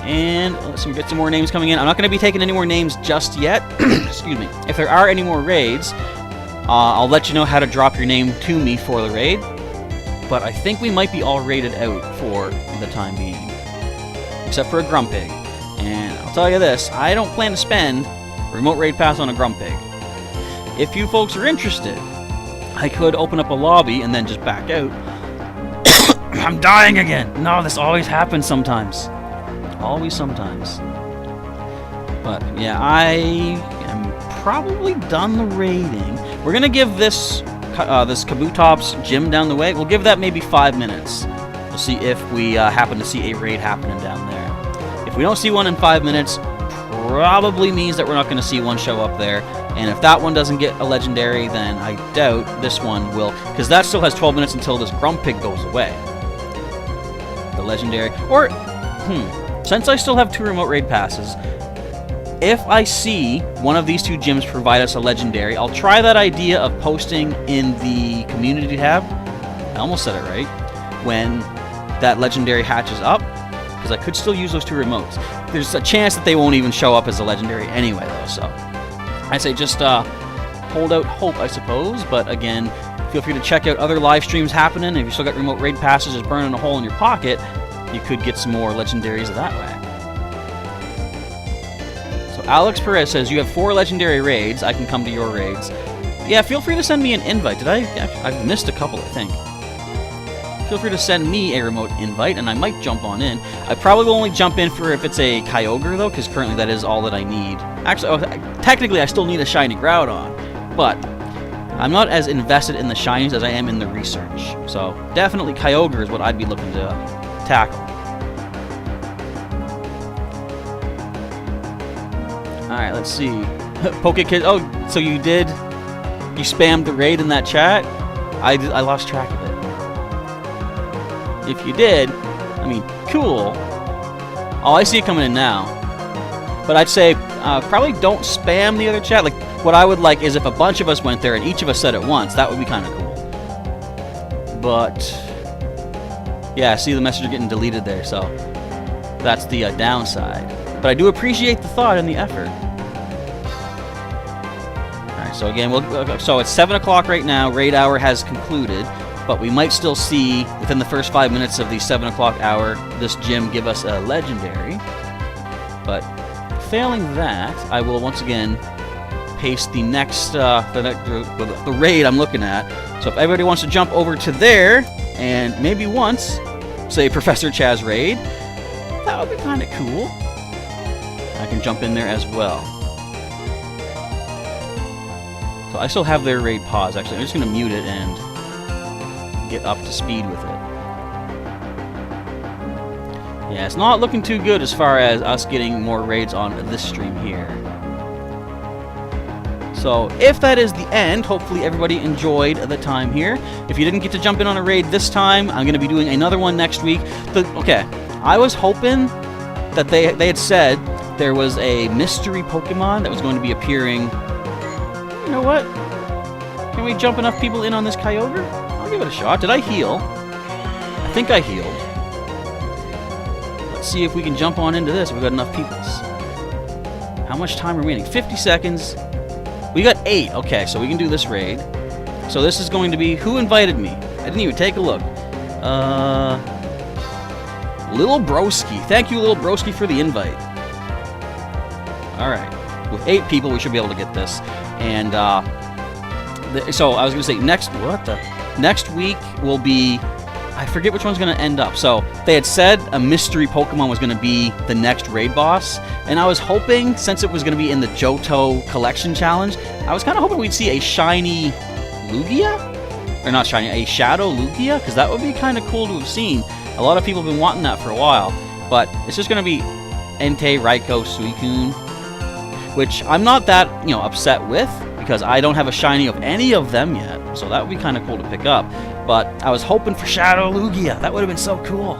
And let's see, we get some more names coming in. I'm not going to be taking any more names just yet. Excuse me. If there are any more raids, I'll let you know how to drop your name to me for the raid. But I think we might be all raided out for the time being. Except for a Grumpig. And I'll tell you this, I don't plan to spend a remote raid pass on a Grumpig. If you folks are interested, I could open up a lobby and then just back out. I'm dying again! No, this always happens sometimes. Always sometimes. But, yeah, I am probably done the raiding. We're going to give this Kabutop's gym down the way, we'll give that maybe 5 minutes. We'll see if we happen to see a raid happening down there. If we don't see one in 5 minutes, probably means that we're not going to see one show up there. And if that one doesn't get a Legendary, then I doubt this one will, because that still has 12 minutes until this Grumpig goes away. The Legendary, or, since I still have 2 remote raid passes, if I see one of these 2 gyms provide us a Legendary, I'll try that idea of posting in the community tab. I almost said it right. When that Legendary hatches up, because I could still use those 2 remotes. There's a chance that they won't even show up as a Legendary anyway, though, so I say just hold out hope, I suppose. But again, feel free to check out other live streams happening. If you still got remote raid passes just burning a hole in your pocket, you could get some more Legendaries that way. So Alex Perez says, you have 4 Legendary raids. I can come to your raids. Yeah, feel free to send me an invite. I've missed a couple, I think. Feel free to send me a remote invite, and I might jump on in. I probably will only jump in for if it's a Kyogre, though, because currently that is all that I need. Actually, technically, I still need a shiny Groudon, but I'm not as invested in the shinies as I am in the research. So definitely Kyogre is what I'd be looking to tackle. Alright, let's see. PokeKid, oh, so you spammed the raid in that chat? I lost track of it. If you did, I mean, cool. Oh, I see it coming in now. But I'd say probably don't spam the other chat. Like, what I would like is if a bunch of us went there and each of us said it once. That would be kind of cool. But yeah, I see the message getting deleted there, so that's the downside. But I do appreciate the thought and the effort. All right, so again, so it's 7 o'clock right now. Raid hour has concluded. but we might still see, within the first 5 minutes of the 7 o'clock hour, this gym give us a legendary. But failing that, I will once again paste the next, the raid I'm looking at. So if everybody wants to jump over to there, and maybe once, say Professor Chaz raid, that would be kind of cool. I can jump in there as well. So I still have their raid pause, actually. I'm just going to mute it and get up to speed with it. Yeah, it's not looking too good as far as us getting more raids on this stream here. So, if that is the end, hopefully everybody enjoyed the time here. If you didn't get to jump in on a raid this time, I'm going to be doing another one next week. Okay, I was hoping that they had said there was a mystery Pokemon that was going to be appearing. You know what? Can we jump enough people in on this Kyogre? I'll give it a shot. Did I heal? I think I healed. Let's see if we can jump on into this. We've got enough peoples. How much time remaining? 50 seconds. We got 8. Okay, so we can do this raid. So this is going to be... Who invited me? I didn't even take a look. Little Broski. Thank you, Little Broski, for the invite. Alright. With 8 people, we should be able to get this. And, so I was going to say, next week will be... I forget which one's going to end up. So, they had said a mystery Pokemon was going to be the next raid boss. And I was hoping, since it was going to be in the Johto Collection Challenge, I was kind of hoping we'd see a shiny Lugia? Or not shiny, a Shadow Lugia? Because that would be kind of cool to have seen. A lot of people have been wanting that for a while. But it's just going to be Entei, Raikou, Suicune. Which I'm not that, upset with. Because I don't have a shiny of any of them yet. So that would be kind of cool to pick up. But I was hoping for Shadow Lugia. That would have been so cool.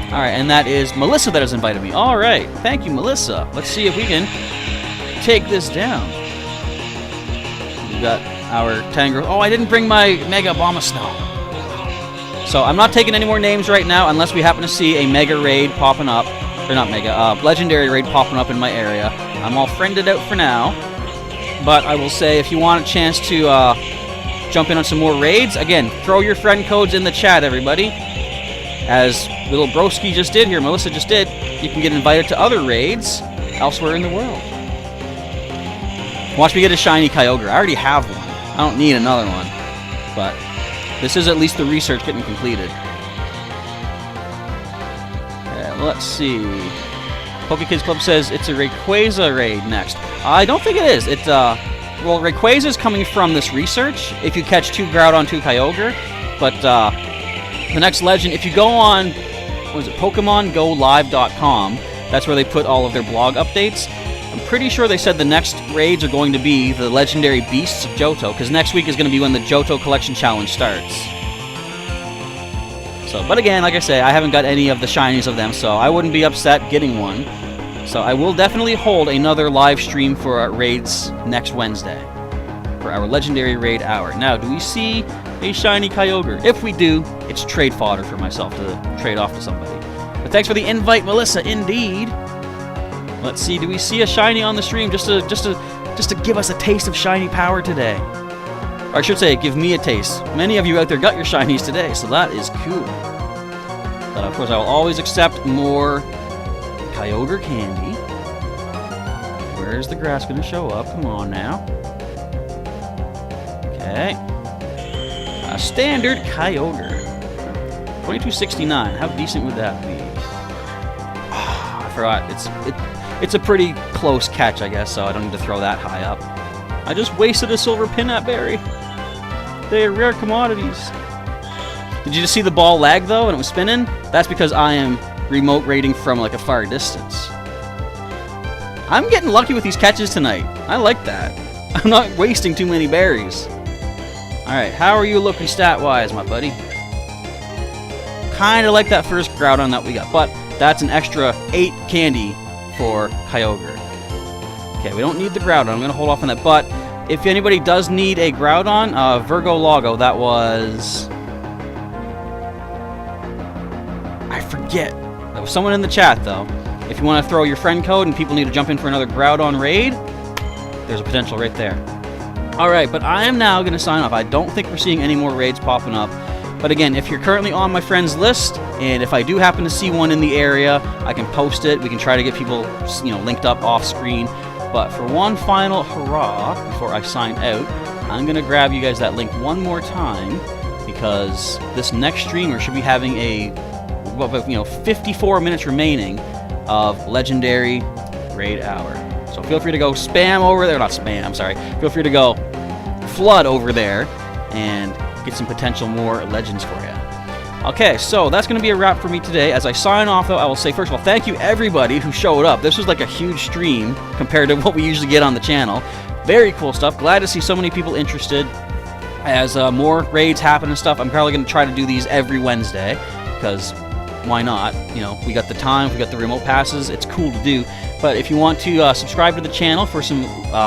Alright, and that is Melissa that has invited me. Alright, thank you, Melissa. Let's see if we can take this down. We've got our Tangrowth. Oh, I didn't bring my Mega Abomasnow. So I'm not taking any more names right now unless we happen to see a Mega Raid popping up. Or not Mega, Legendary Raid popping up in my area. I'm all friended out for now. But I will say, if you want a chance to jump in on some more raids, again, throw your friend codes in the chat, everybody. As Little Broski just did here, Melissa just did, you can get invited to other raids elsewhere in the world. Watch me get a shiny Kyogre. I already have one. I don't need another one. But this is at least the research getting completed. Let's see. PokeKids Club says it's a Rayquaza raid next. I don't think it is. Well, Rayquaza is coming from this research, if you catch 2 Groudon, 2 Kyogre. But the next legend, if you go on, what is it, PokemonGoLive.com, that's where they put all of their blog updates. I'm pretty sure they said the next raids are going to be the legendary beasts of Johto, because next week is going to be when the Johto Collection Challenge starts. So, but again, like I say, I haven't got any of the shinies of them, so I wouldn't be upset getting one. So I will definitely hold another live stream for our raids next Wednesday for our Legendary Raid Hour. Now, do we see a shiny Kyogre? If we do, it's trade fodder for myself to trade off to somebody. But thanks for the invite, Melissa. Indeed. Let's see. Do we see a shiny on the stream just to give us a taste of shiny power today? Or I should say, give me a taste. Many of you out there got your shinies today, so that is cool. But of course, I will always accept more Kyogre candy. Where's the grass going to show up? Come on now. Okay. A standard Kyogre. 2269. How decent would that be? Oh, I forgot. It's a pretty close catch, I guess, so I don't need to throw that high up. I just wasted a silver Pinat Berry. They are rare commodities. Did you just see the ball lag, though, and it was spinning? That's because I am remote raiding from, like, a far distance. I'm getting lucky with these catches tonight. I like that. I'm not wasting too many berries. Alright, how are you looking stat-wise, my buddy? Kinda like that first Groudon that we got, but that's an extra 8 candy for Kyogre. Okay, we don't need the Groudon. I'm going to hold off on that, but if anybody does need a Groudon, Virgo Logo, that was... I forget. There was someone in the chat, though. If you want to throw your friend code and people need to jump in for another Groudon raid, there's a potential right there. Alright, but I am now going to sign off. I don't think we're seeing any more raids popping up. But again, if you're currently on my friends list, and if I do happen to see one in the area, I can post it. We can try to get people, linked up off screen. But for one final hurrah, before I sign out, I'm going to grab you guys that link one more time, because this next streamer should be having 54 minutes remaining of Legendary Raid Hour. So feel free to go spam over there, not spam, sorry. Feel free to go flood over there and get some potential more legends for you. Okay, so that's going to be a wrap for me today. As I sign off, though, I will say, first of all, thank you everybody who showed up. This was like a huge stream compared to what we usually get on the channel. Very cool stuff. Glad to see so many people interested. As more raids happen and stuff, I'm probably going to try to do these every Wednesday, because why not? We got the time, we got the remote passes, it's cool to do. But if you want to subscribe to the channel for some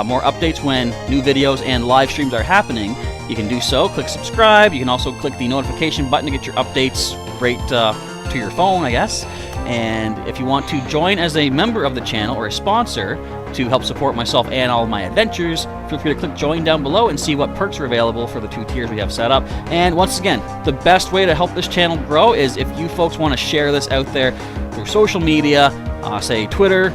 more updates when new videos and live streams are happening, you can do so. Click subscribe. You can also click the notification button to get your updates right to your phone, I guess. And if you want to join as a member of the channel or a sponsor to help support myself and all of my adventures, feel free to click join down below and see what perks are available for the 2 tiers we have set up. And once again, the best way to help this channel grow is if you folks want to share this out there through social media, say Twitter,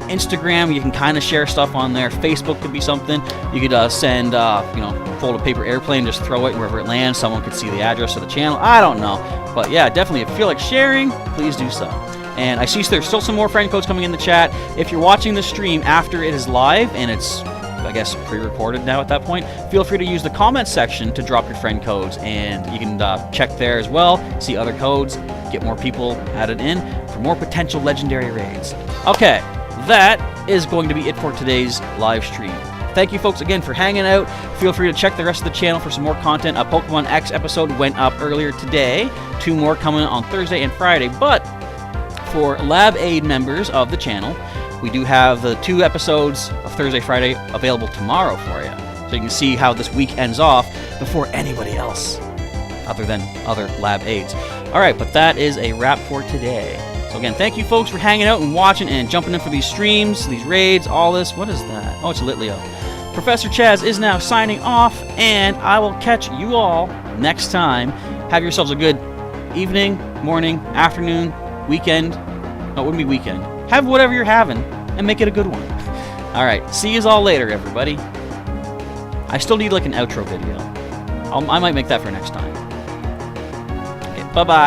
Instagram. You can kind of share stuff on there. Facebook could be something. You could send, fold a paper airplane, just throw it wherever it lands. Someone could see the address of the channel. I don't know. But yeah, definitely, if you feel like sharing, please do so. And I see there's still some more friend codes coming in the chat. If you're watching the stream after it is live, and it's, I guess, pre-recorded now at that point, feel free to use the comment section to drop your friend codes. And you can check there as well, see other codes, get more people added in for more potential legendary raids. Okay. That is going to be it for today's live stream. Thank you folks again for hanging out. Feel free to check the rest of the channel for some more content. A Pokemon X episode went up earlier today. 2 more coming on Thursday and Friday. But for Lab Aid members of the channel, we do have the 2 episodes of Thursday, Friday available tomorrow for you. So you can see how this week ends off before anybody else, other than other Lab Aids. Alright, but that is a wrap for today. So again, thank you folks for hanging out and watching and jumping in for these streams, these raids, all this. What is that? Oh, it's Litleo. Professor Chaz is now signing off, and I will catch you all next time. Have yourselves a good evening, morning, afternoon, weekend. No, it wouldn't be weekend. Have whatever you're having, and make it a good one. Alright, see yous all later, everybody. I still need like an outro video. I might make that for next time. Okay, bye-bye.